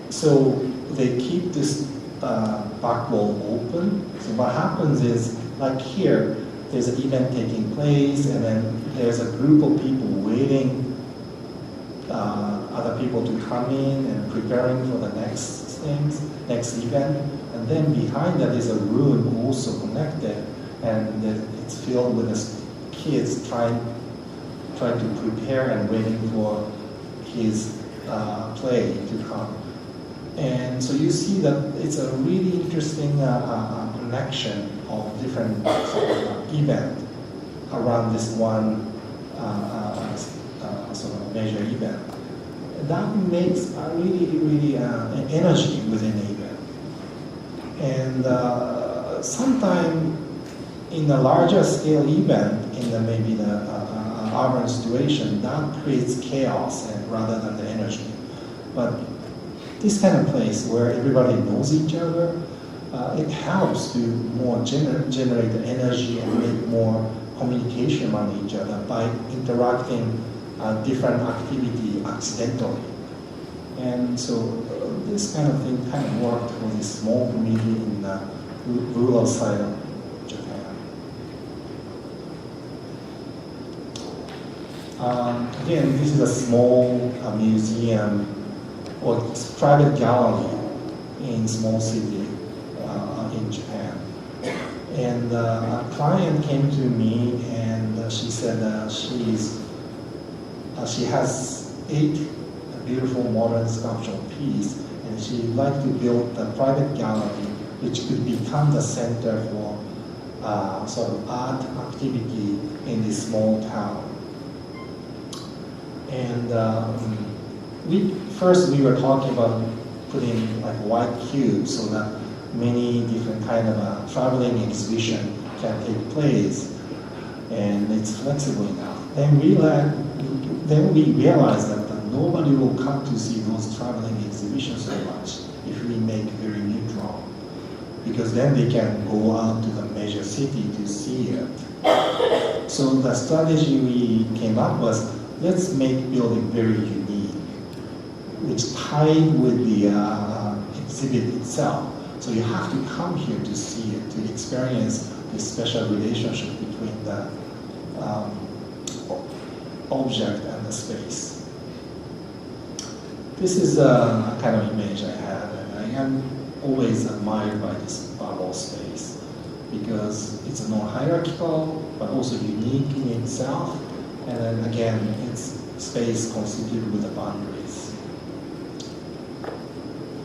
So they keep this back wall open. So what happens is, like here, there's an event taking place, and then there's a group of people waiting other people to come in and preparing for the next event. And then behind that is a room also connected, and it's filled with kids trying to prepare and waiting for his play to come. And so you see that it's a really interesting connection of different event around this one sort of major event. That makes a really energy within the event. And sometimes in a larger scale event, in maybe the urban situation, that creates chaos and rather than the energy. But this kind of place where everybody knows each other, it helps to more generate the energy and make more communication among each other by interacting different activity accidentally. And so this kind of thing kind of worked for this small community in the rural side of Japan. Again, this is a small museum or private gallery in small city in Japan. And a client came to me and she said she has 8 beautiful modern sculptural pieces, and she'd like to build a private gallery which could become the center for sort of art activity in this small town. And we were talking about putting like white cubes so that many different kind of traveling exhibition can take place, and it's flexible enough. Then we realized that nobody will come to see those traveling exhibitions so much if we make very neutral, because then they can go out to the major city to see it. So the strategy we came up was, let's make building very unique, which tied with the exhibit itself. So you have to come here to see it, to experience this special relationship between the object and the space. This is a kind of image I have, and I am always admired by this bubble space because it's more hierarchical, but also unique in itself. And then again, it's space constituted with the boundaries.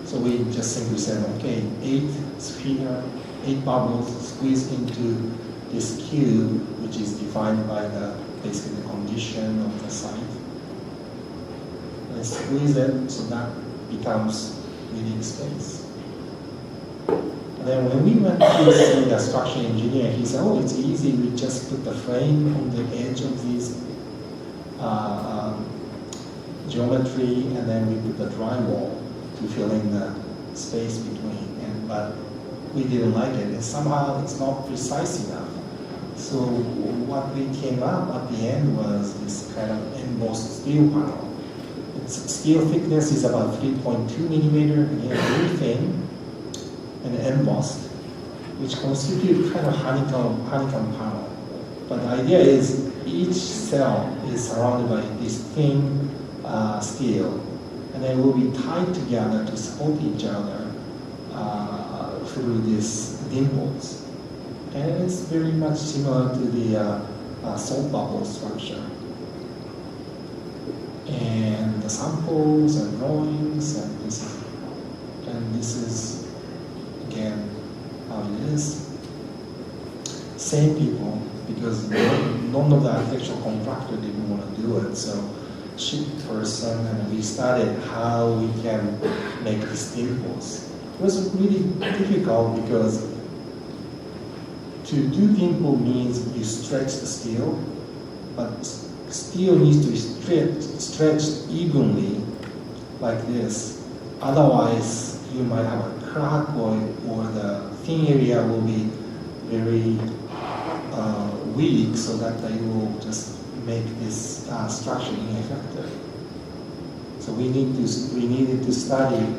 So we just simply said, okay, 8 bubbles squeezed into this cube, which is defined by basically the condition of the site. Let's squeeze it so that becomes unique space. And then when we went to see the structural engineer, he said, oh, it's easy, we just put the frame on the edge of these geometry, and then we put the drywall to fill in the space between. But we didn't like it, and somehow it's not precise enough. So what we came up at the end was this kind of embossed steel panel. Its steel thickness is about 3.2 millimeter, again, very thin and embossed, which constitute kind of honeycomb panel. But the idea is each cell is surrounded by this thin steel, and they will be tied together to support each other through these dimples. And it's very much similar to the salt bubble structure. and the samples and drawings, and this is again how it is. Same people, because none of the architectural contractor didn't want to do it, so shift person, and we studied how we can make these dimples. It was really difficult because to do dimple means you stretch the steel, but steel needs to be stretched evenly like this. Otherwise, you might have a crack, or the thin area will be very weak, so that you will just make this structure ineffective. So we needed to study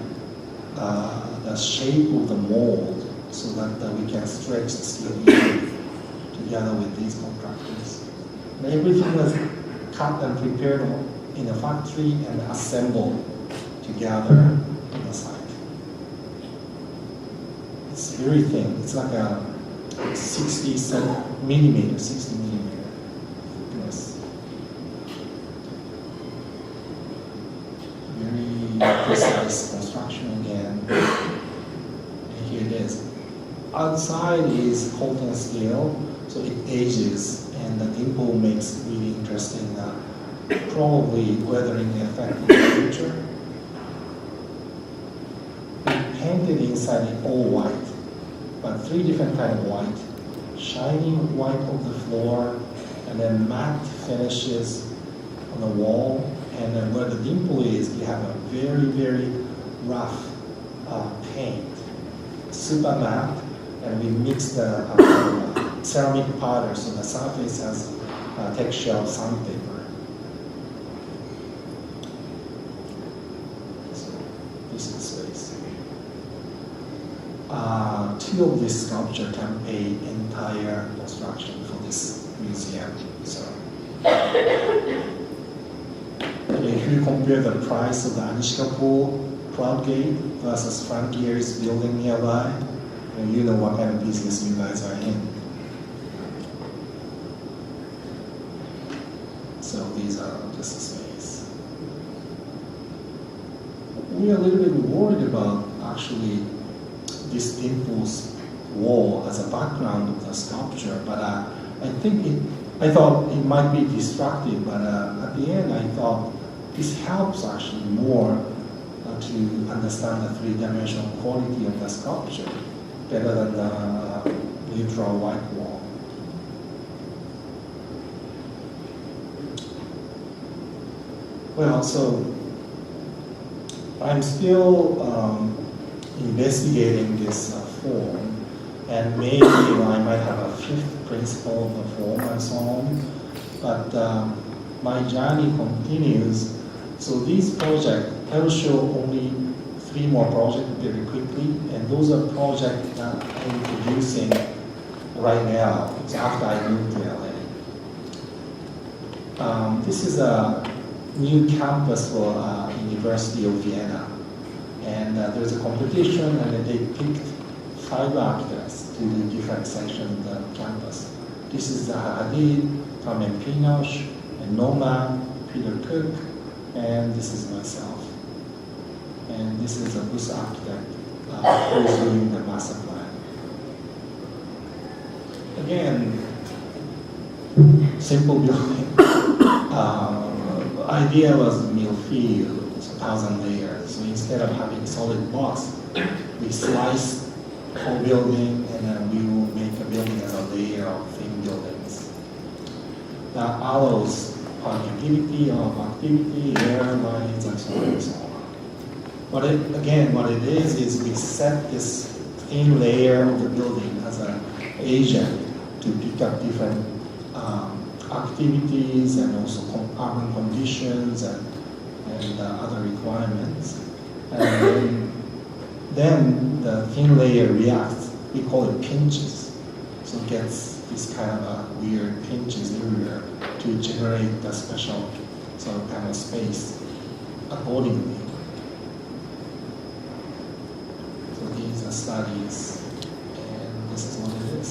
the shape of the mold so that we can stretch the steel evenly together with these contractors. And everything was cut and prepared in a factory and assembled together on the site. It's very thin. It's like a 60 millimeter thickness. Very precise construction again. And here it is. Outside is Holton steel, so it ages, and the dimple makes really interesting, probably weathering effect in the future. We painted inside it all white, but 3 different kinds of white. Shining white of the floor, and then matte finishes on the wall, and then where the dimple is, we have a very, very rough paint, super matte, and we mix the ceramic powder, so the surface has texture of sandpaper. So this is space. 2 of this sculpture can pay entire construction for this museum. So if you compare the price of the Anishka Pool Cloud Gate versus Frank Gehry's building nearby, and you know what kind of business you guys are in. So these are just a space. We are a little bit worried about actually this dimples wall as a background of the sculpture, but I thought it might be distracting, but at the end I thought this helps actually more to understand the 3-dimensional quality of the sculpture better than the neutral white wall. Well, so I'm still investigating this form, and maybe I might have a 5th principle of the form and so on, but my journey continues. So these projects, I will show only 3 more projects very quickly, and those are projects that I'm introducing right now, so after I moved to LA. This is a new campus for University of Vienna, and there's a competition, and they picked 5 architects to do different sections of the campus. This is Hadid, Carmen Pinoche, and Noma, Peter Cook, and this is myself. And this is a Bush architect who is doing the master plan. Again, simple building. Idea was mill field, it's 1,000 layers. So instead of having solid blocks, we slice whole building, and then we will make a building as a layer of thin buildings. That allows connectivity of activity, air lines, and so on and so on. What it is we set this thin layer of the building as an agent to pick up different activities and also urban conditions and other requirements. And then the thin layer reacts. We call it pinches. So it gets this kind of a weird pinches everywhere to generate the special sort of kind of space accordingly. So these are studies, and this is what it is.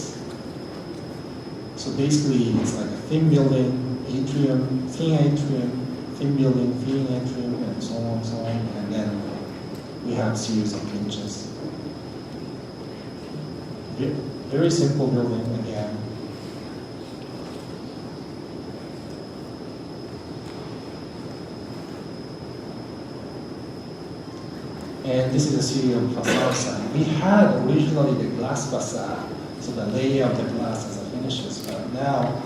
So basically, it's like a thin building, thin atrium, thin building, thin atrium, and so on, so on. And then we have series of pinches. Very simple building again. And this is a series of facade. We had originally the glass facade, so the layer of the glass as a finishes, but now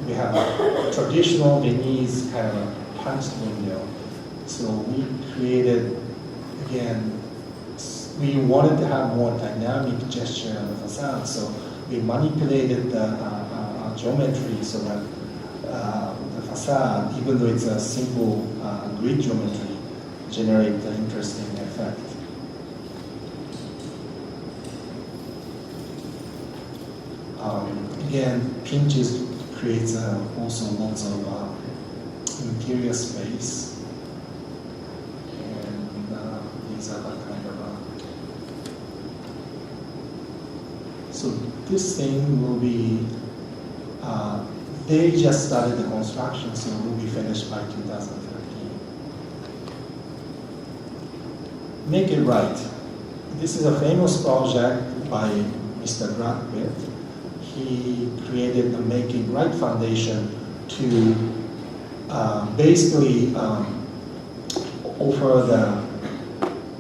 we have a traditional Viennese kind of a punched window. So we created, again, we wanted to have more dynamic gesture of the facade, so we manipulated the geometry so that the facade, even though it's a simple grid geometry, generate the interesting effect. Again, pinches creates also lots of interior space, and these are the kind of. So this thing will be. They just started the construction, so it will be finished by 2013. Make it right. This is a famous project by Mr. Bradpitt. He created the Make It Right Foundation to basically offer the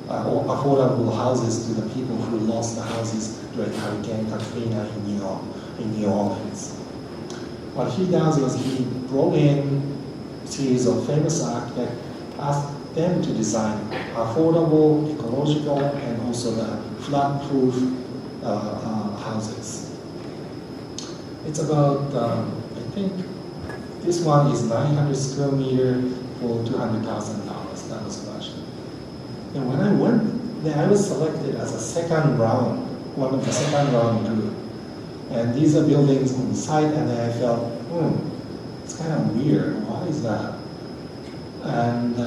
affordable houses to the people who lost the houses during Hurricane Katrina in New Orleans. What he does is he brought in a series of famous architects, asked them to design affordable, ecological, and also the flood-proof houses. It's about, I think, this one is 900 square meter for $200,000. That was the budget. And when I went there, I was selected as a second round, one of the second round group. And these are buildings on site, and I felt, it's kind of weird. Why is that? And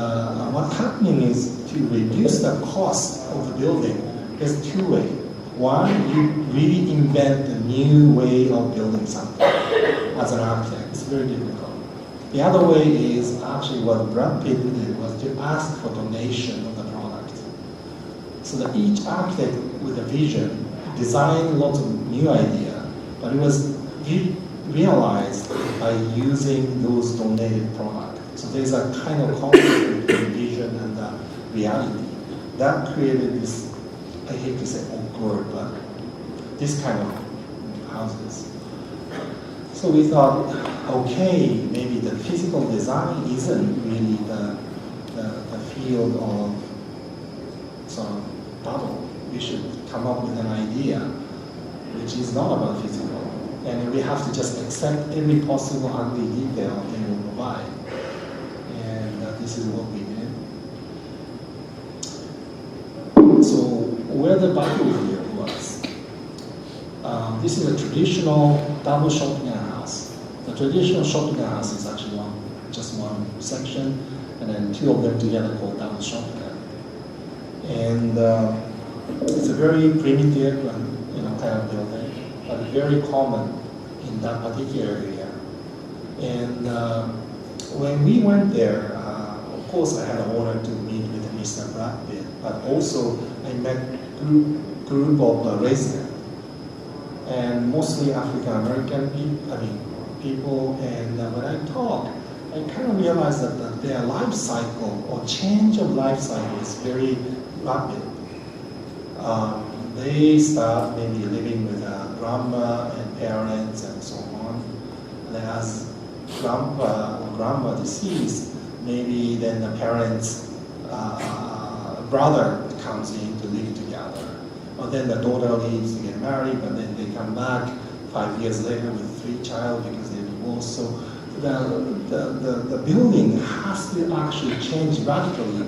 what's happening is to reduce the cost of the building is two ways. One, you really invent a new way of building something as an architect. It's very difficult. The other way is actually what Brad Pitt did was to ask for donation of the product. So that each architect with a vision designed lots of new ideas, but it was realized by using those donated products. So there's a kind of conflict between vision and the reality. That created this, I hate to say awkward, but this kind of houses. So we thought, okay, maybe the physical design isn't really the field of sort of bubble. We should come up with an idea which is not about physical. And we have to just accept every possible ugly detail they will provide. And this is what we did. So where the battlefield was, this is a traditional double shotgun house. The traditional shotgun house is actually just one section, and then two of them together called double shotgun. And it's a very primitive kind of building, but very common in that particular area. And when we went there, of course I had the honor to meet with Mr. Bradpitt, but also I met group of residents, and mostly African American people. And when I talk, I kind of realized that their life cycle or change of life cycle is very rapid. They start maybe living with grandma and parents and so on. And then as grandpa or grandma deceased, maybe then the parents' brother comes in to live together. Or then the daughter leaves to get married, but then they come back 5 years later with 3 children because they divorced. So the building has to actually change radically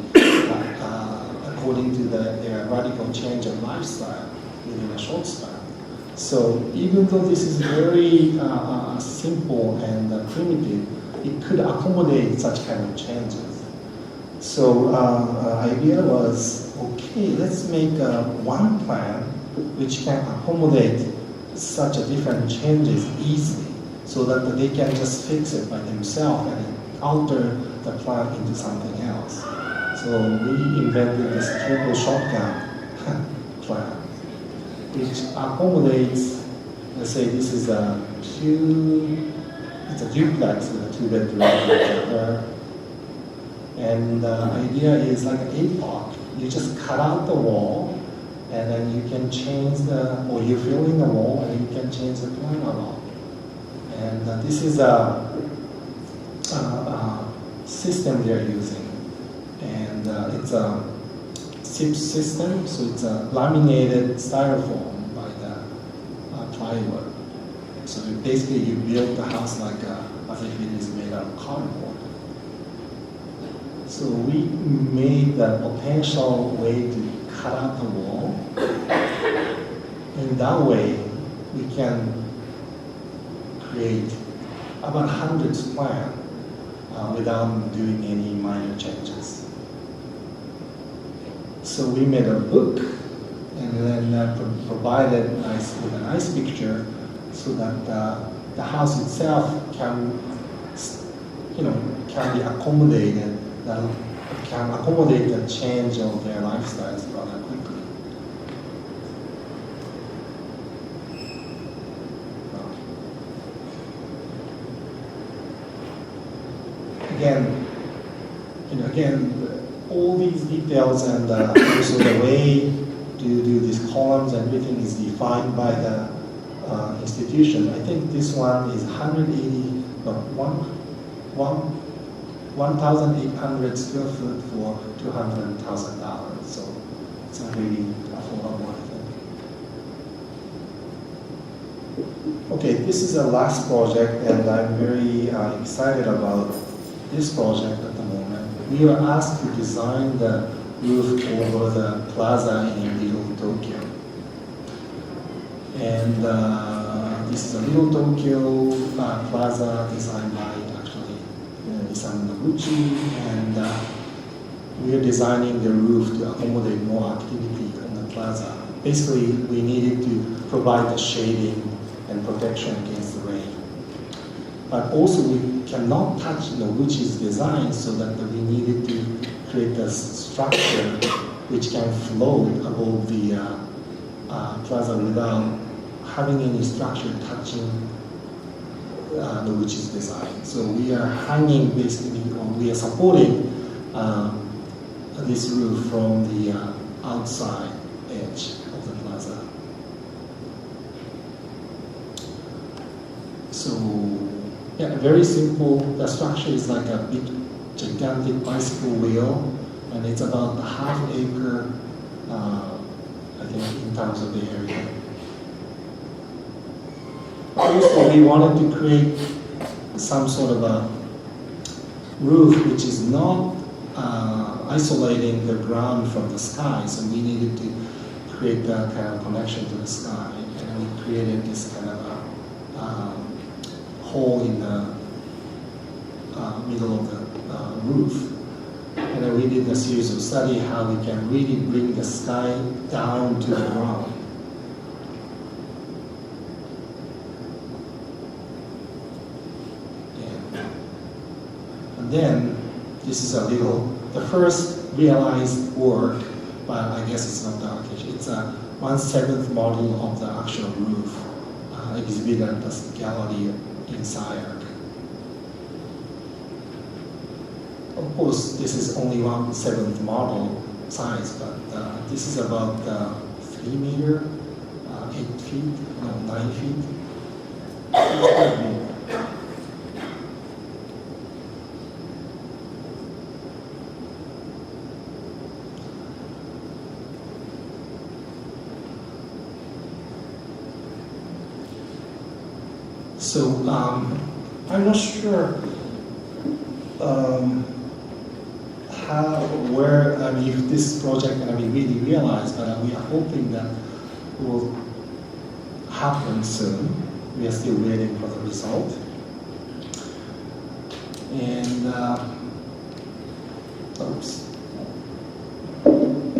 according to their radical change of lifestyle within a short span. So even though this is very simple and primitive, it could accommodate such kind of changes. So idea was, okay, let's make one plan which can accommodate such a different changes easily, so that they can just fix it by themselves and alter the plan into something else. So we invented this triple shotgun plan, which accommodates, let's say this is it's a duplex with a 2-bedroom together. And the idea is like an APOC. You just cut out the wall, and then you can change or you fill in the wall, and you can change the plan along. And this is a system we are using. And it's a SIP system, so it's a laminated styrofoam by the plywood. So basically you build the house like as if it is made out of cardboard. So we made the potential way to cut out the wall. In that way, we can create about hundreds plan without doing any minor changes. So we made a book and then provided with a nice picture so that the house itself can be accommodated, that can accommodate the change of their lifestyles rather quickly. Again, all these details and also the way to do these columns and everything is defined by the institution. I think this one is 1,800 square foot for $200,000. So it's a really affordable, I think. Okay, this is the last project, and I'm very excited about this project at the moment. We were asked to design the roof over the plaza in Little Tokyo. And this is a Little Tokyo plaza designed by actually Isamu Noguchi, and we are designing the roof to accommodate more activity on the plaza. Basically, we needed to provide the shading and protection against the rain. But also we cannot touch Noguchi's design, so that we needed to create a structure which can float above the plaza without having any structure touching Noguchi's design. So we are hanging basically, or we are supporting this roof from the outside edge of the plaza. So, yeah, very simple. The structure is like a big, gigantic bicycle wheel, and it's about a half acre, I think, in terms of the area. Also, we wanted to create some sort of a roof which is not isolating the ground from the sky, so we needed to create that kind of connection to the sky, and we created this kind of hole in the middle of the roof. And then we did a series of study how we can really bring the sky down to the ground. And then, this is a little, the first realized work, but I guess it's not the architecture. It's a 1/7 model of the actual roof exhibited at the gallery in SIAC. Of course, this is only 1/7 model size, but this is about 3 meter, 8 feet, no, 9 feet. It's quite big. So I'm not sure if this project can be really realized, but we are hoping that it will happen soon. We are still waiting for the result. And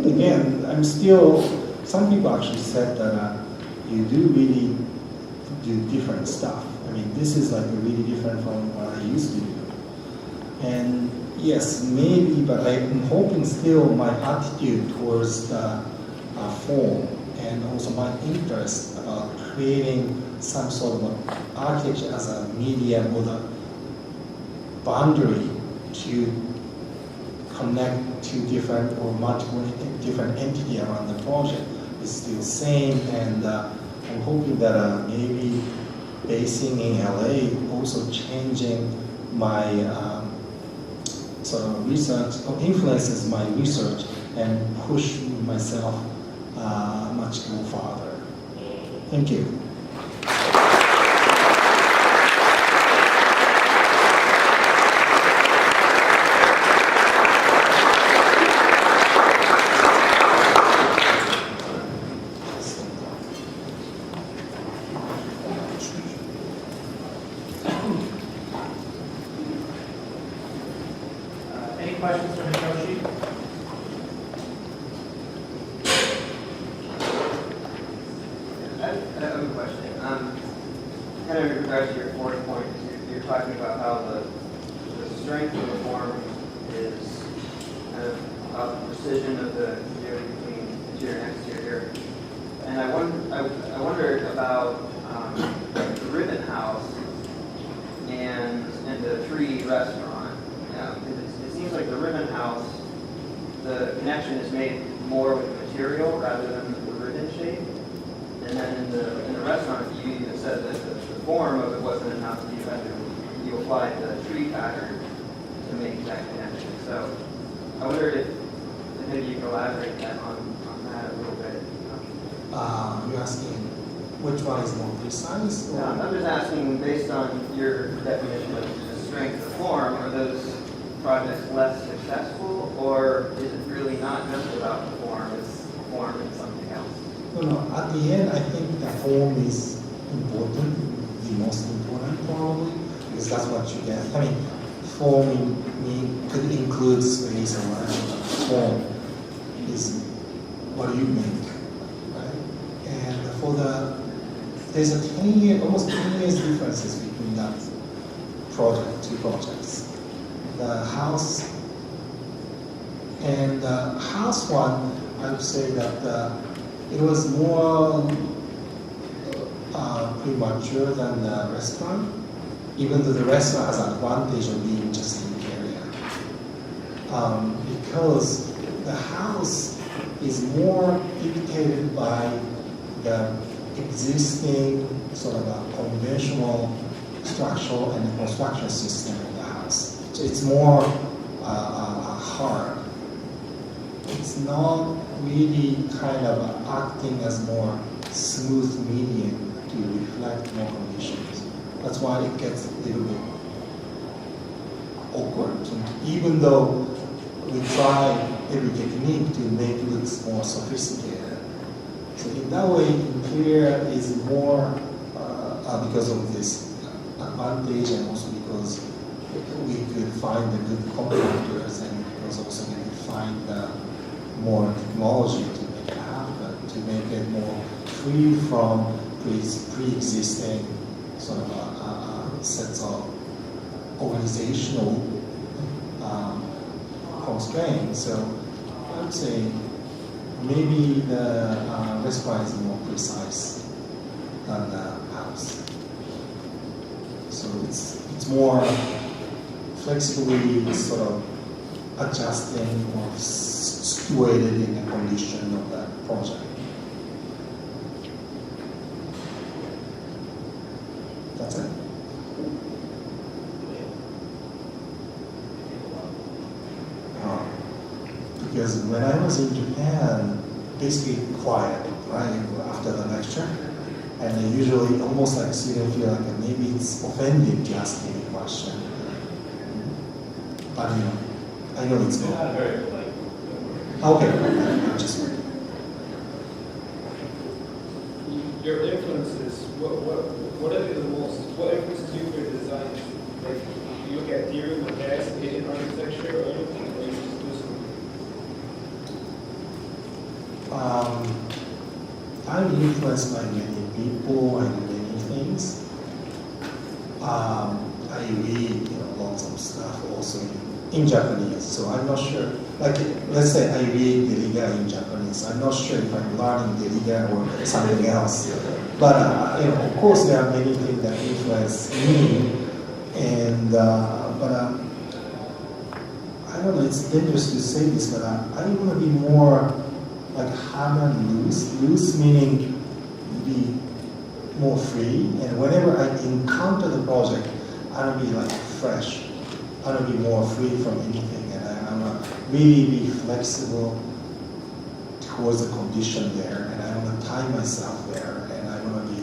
again, some people actually said that you do really do different stuff. I mean, this is like really different from what I used to do. And yes, maybe, but I'm hoping still my attitude towards the form and also my interest about creating some sort of architecture as a medium or the boundary to connect two different or multiple different entity around the project is still same, and I'm hoping that maybe basing in LA also changing my sort of research or influences my research and push myself much more farther. Thank you. Any questions for Hitoshi? I have a question. Kind of in regards to your fourth point, you're talking about how the strength of the form is kind of about the precision of the continuity between interior and exterior. And I wondered about the ribbon house and the tree restaurant. It seems like the ribbon house, the connection is made more with the material rather than the ribbon shape. And then in the restaurant, you even said that the form of it wasn't enough. You applied the tree pattern to make that connection. So I wondered if maybe you could elaborate that on that a little bit. You're asking which one is more precise? Or? I'm just asking, based on your definition of the strength of form, are those projects less successful, or is it really not just about the form, it's form and something else? No, at the end, I think the form is important, the most important probably, because that's what you get. I mean, form could include space or whatever. Form is what you make, right? And there's a 10-year, almost 10 years differences between that two projects. The house and the house one, I would say that it was more premature than the restaurant, even though the restaurant has an advantage of being just interior. Because the house is more dictated by the existing sort of a conventional structural and construction system of the house. So it's more hard. It's not really kind of acting as more smooth medium to reflect more conditions. That's why it gets a little bit awkward. Even though we try every technique to make it look more sophisticated. So in that way, interior is more because of this advantage, and also because we could find the good contractors, and because also we could find more technology to make it happen, to make it more free from pre-existing sort of sets of organizational constraints. So I would say maybe the restaurant is more precise than the house. So it's more flexibly sort of adjusting or situated in the condition of that project. That's it. Because when I was in Japan, basically quiet, right, after the lecture, and I usually almost like students feel like maybe it's offended to ask me a question. But I know it's not. Okay, I'm just waiting. Your influences, what are the most, what influences you for your design? Like, you look at theory with past Asian architecture or anything, or you just do something? I'm influenced by many people and many things. I I read lots of stuff also in Japanese, so I'm not sure. Like let's say I read Deriga in Japanese, I'm not sure if I'm learning Deriga or something else. But of course there are many things that influence me, and but I don't know. It's dangerous to say this, but I want to be more like hard and loose. Loose meaning be more free, and whenever I encounter the project, I want to be like fresh. I want to be more free from anything, and I want to really be flexible towards the condition there, and I want to tie myself there, and I want to be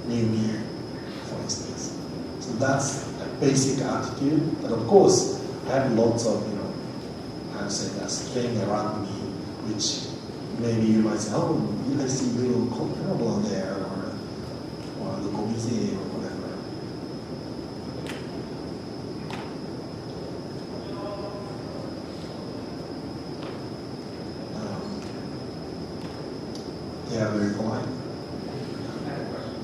new me, for instance. So that's a basic attitude, but of course, I have lots of, how to say that, string around me, which maybe you might say, oh, I see little comparable there, or the komize, or whatever. They are very polite. I have a question.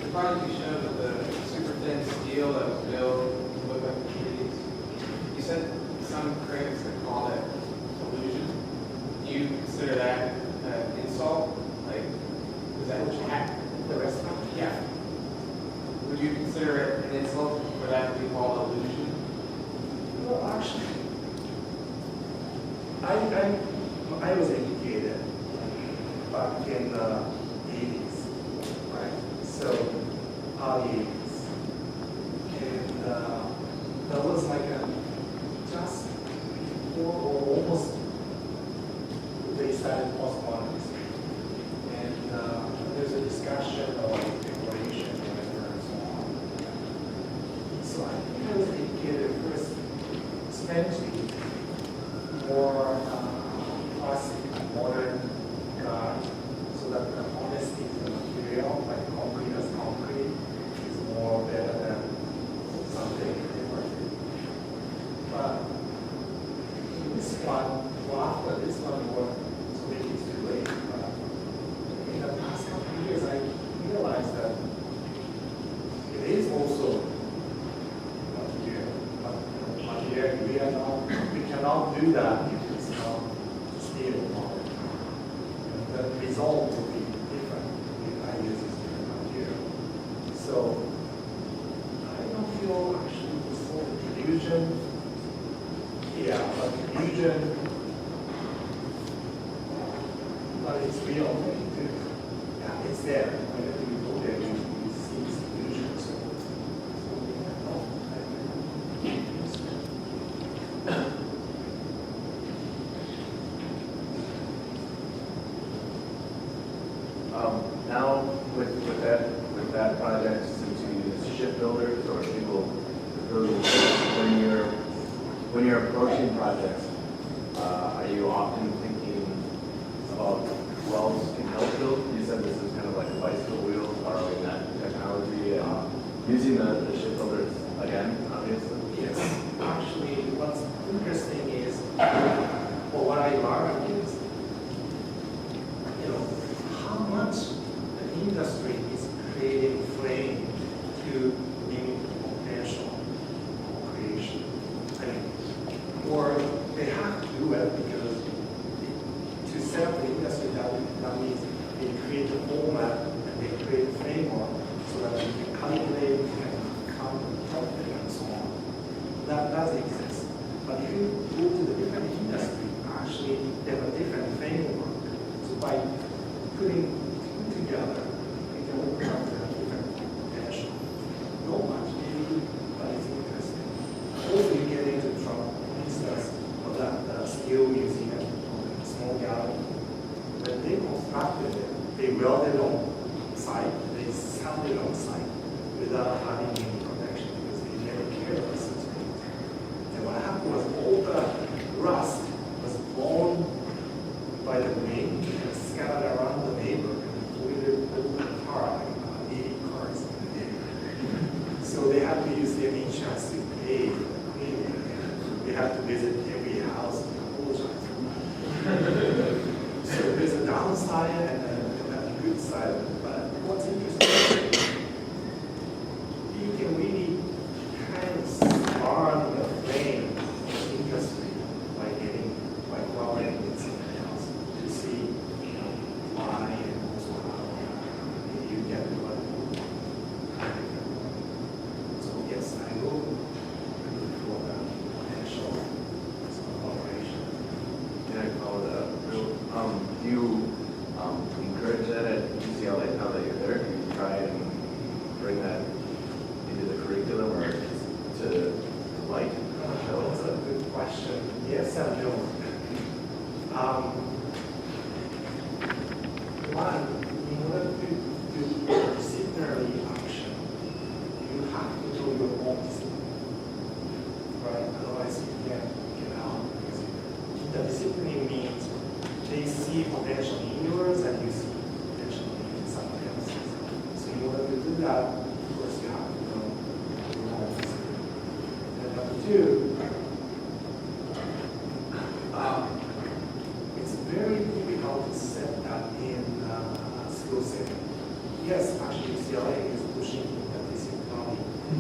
The project you showed with the super thin steel that was built to look like the trees, you said some critics have called it illusion. Do you consider that an insult? Like, is that what you have? The rest of them? Yeah. Would you consider it an insult for that to be called illusion? Well, actually, I was educated back in the 80s, right? So, early 80s. And that was like just before or almost they started postmodernism. And there's a discussion of decoration and so on. So I think I was educated first, especially more classic, modern guy, so that the honesty of the material, like concrete as concrete, is more better than something different. But this one, well, after this one, so maybe it's too late. But in the past couple of years, I realized that it is also material. We cannot do that if it's not steel model. The result will be different if I use this different material. So I don't feel actually the sort of illusion. Yeah, but illusion, but it's real. Yeah, it's there. Whenever you go there, you see this illusion. So now with that project, since you use shipbuilders or people really, when you're approaching projects, are you often thinking about welds in help build? You said this is kind of like a bicycle wheel, borrowing that technology and using the shipbuilders again, obviously. yes, actually, what's interesting is, well, what I learned is, how much the industry is creating frame to limit potential of creation. I mean, or they have to do it because to set up the industry, that means they create a format and they create a framework so that you can calculate and count and so on. That does exist. But if you go to the different industry, actually they have a different framework. So by putting together, we can open up to different potential. Not much, maybe, but it's interesting. Also, you get into trouble. For instance, for the steel museum, the small gallery, when they constructed it, they welded on site, they sell it on site without having any protection because they never cared about such things. And what happened was all the rust was blown by the wind and scattered around the neighborhood and polluted the car, like 80 cars in a day. So they had to use their insurance to pay for the cleaning. They had to visit every house and apologize. So there's a downside and a good side. But what's interesting, you can really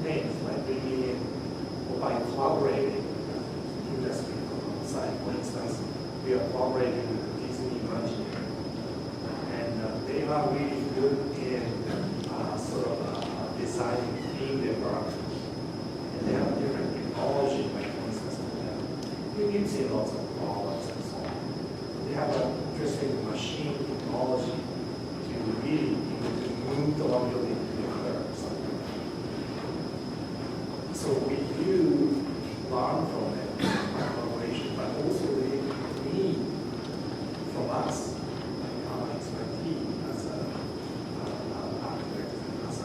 things like bringing in or by collaborating with industry from outside. For instance, we are collaborating with Disney Engineering, and they are really good in designing themed environments. And they have different technology, like for instance, we've seen lots of problems and so on. They have an interesting machine technology to really move the one building to the other. So we do learn from it, collaboration, but also they need from us our expertise as a architect, as a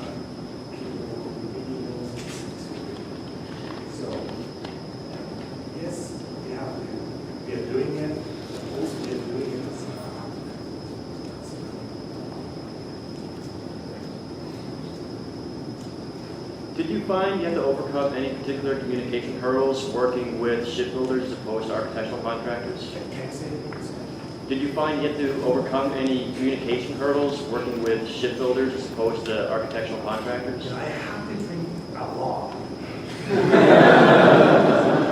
people who really knows this experience. So yes, we are doing it, but also we are doing it as an architect. Did you find you had to overcome any particular communication hurdles working with shipbuilders as opposed to architectural contractors? Can you say it again? Did you find you had to overcome any communication hurdles working with shipbuilders as opposed to architectural contractors? I have to drink a lot.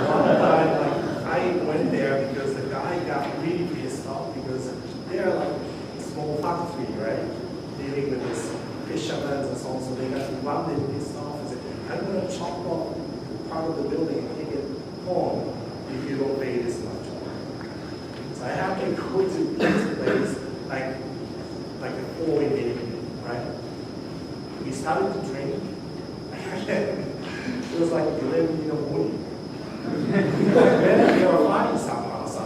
One time, I went there because the guy got really pissed off because they're like a small factory, right? Dealing with this fishermen and so on. So they got one day pissed off and said, I'm going to chop off part of the building and take it home if you don't pay this much. So I have to go to this place like a 4 in the evening, right? We started to drink. It was like 11 in the morning. Then we were flying somehow. So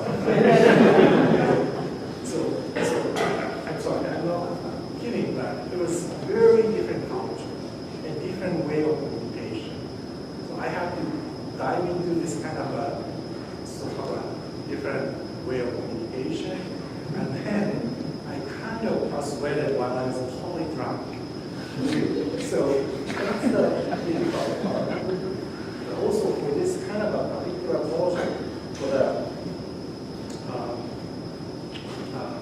I'm sorry, I'm not kidding, but it was very different culture, a different way of communication. So I have to dive into this kind of a different way of communication, and then I kind of persuaded while I was totally drunk. So that's the difficult part. But also for this kind of a particular project, for the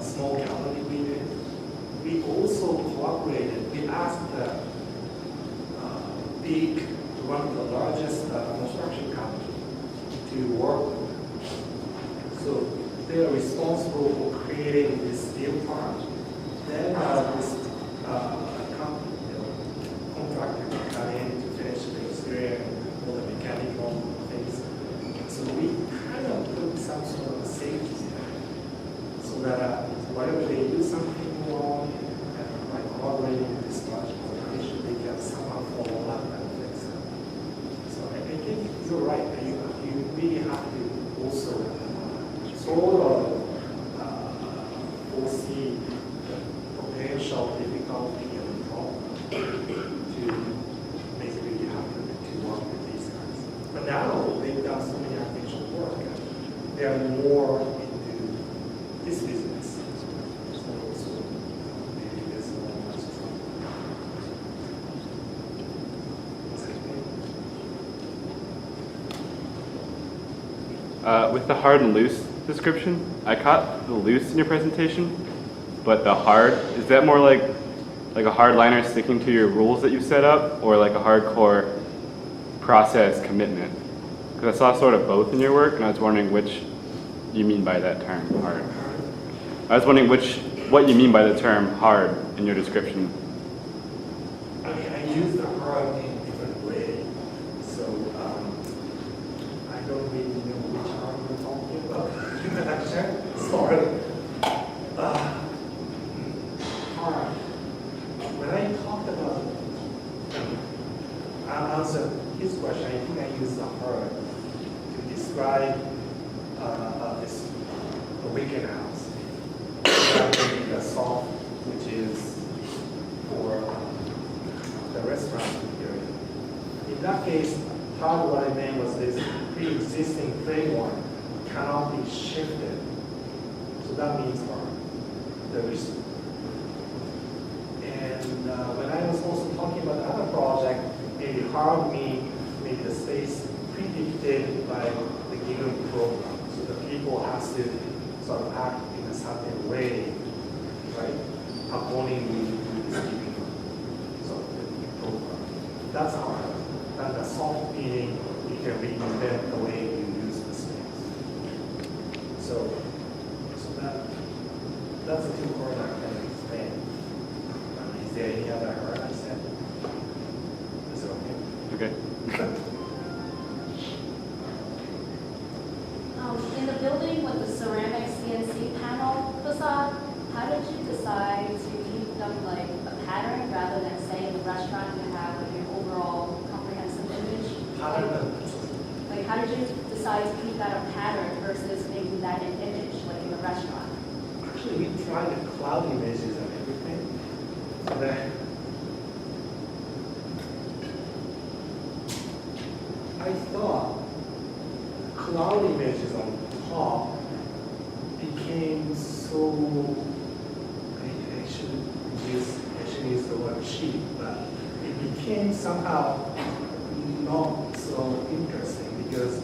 small gallery we did, we also collaborated. We asked one of the largest construction company to work with them. So they are responsible for creating this steel part. Then this contractor got in to finish the exterior and all the mechanical things. So we kind of put some sort of a safety net so that whenever they do something wrong, and by collaborating with this large corporation, they can somehow follow up and fix it. So I think you're right. You really have to also sort of foresee the potential difficulty of the problem to make it really happen to work with these guys. But now they've done so many architectural work, and they are more into this business. So maybe there's a lot more with the hard and loose description, I caught the loose in your presentation, but the hard, is that more like a hardliner sticking to your rules that you set up, or like a hardcore process commitment? Because I saw sort of both in your work, and I was wondering which you mean by that term, hard. I was wondering what you mean by the term hard in your description. I use the hard in a different way. So I don't really know which hard we're talking about. Sorry. Hard. When I talked about, I'll answer his question. I think I used the hard to describe this weekend house. That would be the soft, which is for the restaurant area. In that case, hard what I meant was this pre-existing framework cannot be shifted. So that means hard. And when I was also talking about another project, maybe hard means maybe the space predicted by the given program. So the people has to sort of act in a certain way, right? According to this given program. That's hard. soft meaning you can reinvent the way you use the space. So that's the two points I can explain. Is there any other word I said? Is it okay? Okay. In the building with the ceramic CNC panel facade, how did you decide to keep them like a pattern rather than say in the restaurant you have like an overall comprehensive image? Like how did you decide to keep that a pattern versus making that an image like in the restaurant? Actually, we tried the cloud images and everything. So that I thought cloud images on top became so, I should use the word cheap, but it became somehow not so interesting because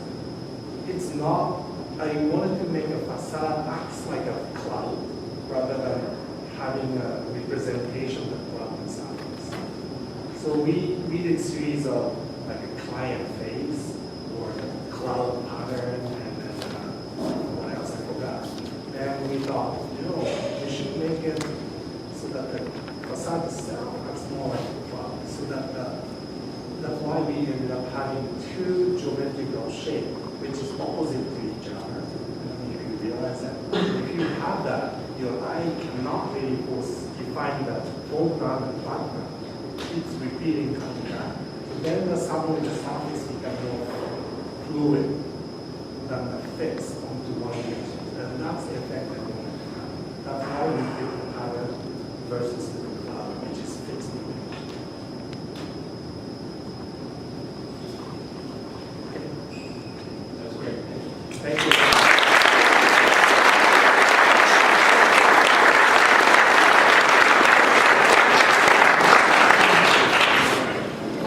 it's not, I wanted to make a facade acts like a cloud rather than having a representation of the cloud inside. So we did a series of like a client face or the cloud pattern and then what else I forgot. And we thought, we should make it so that the facade itself looks more like a cloud. So that's why we ended up having two geometrical shapes, which is opposite to each other. And if you realize that, if you have that, your eye cannot really define the foreground and background. It's repeating coming back. So then the someone just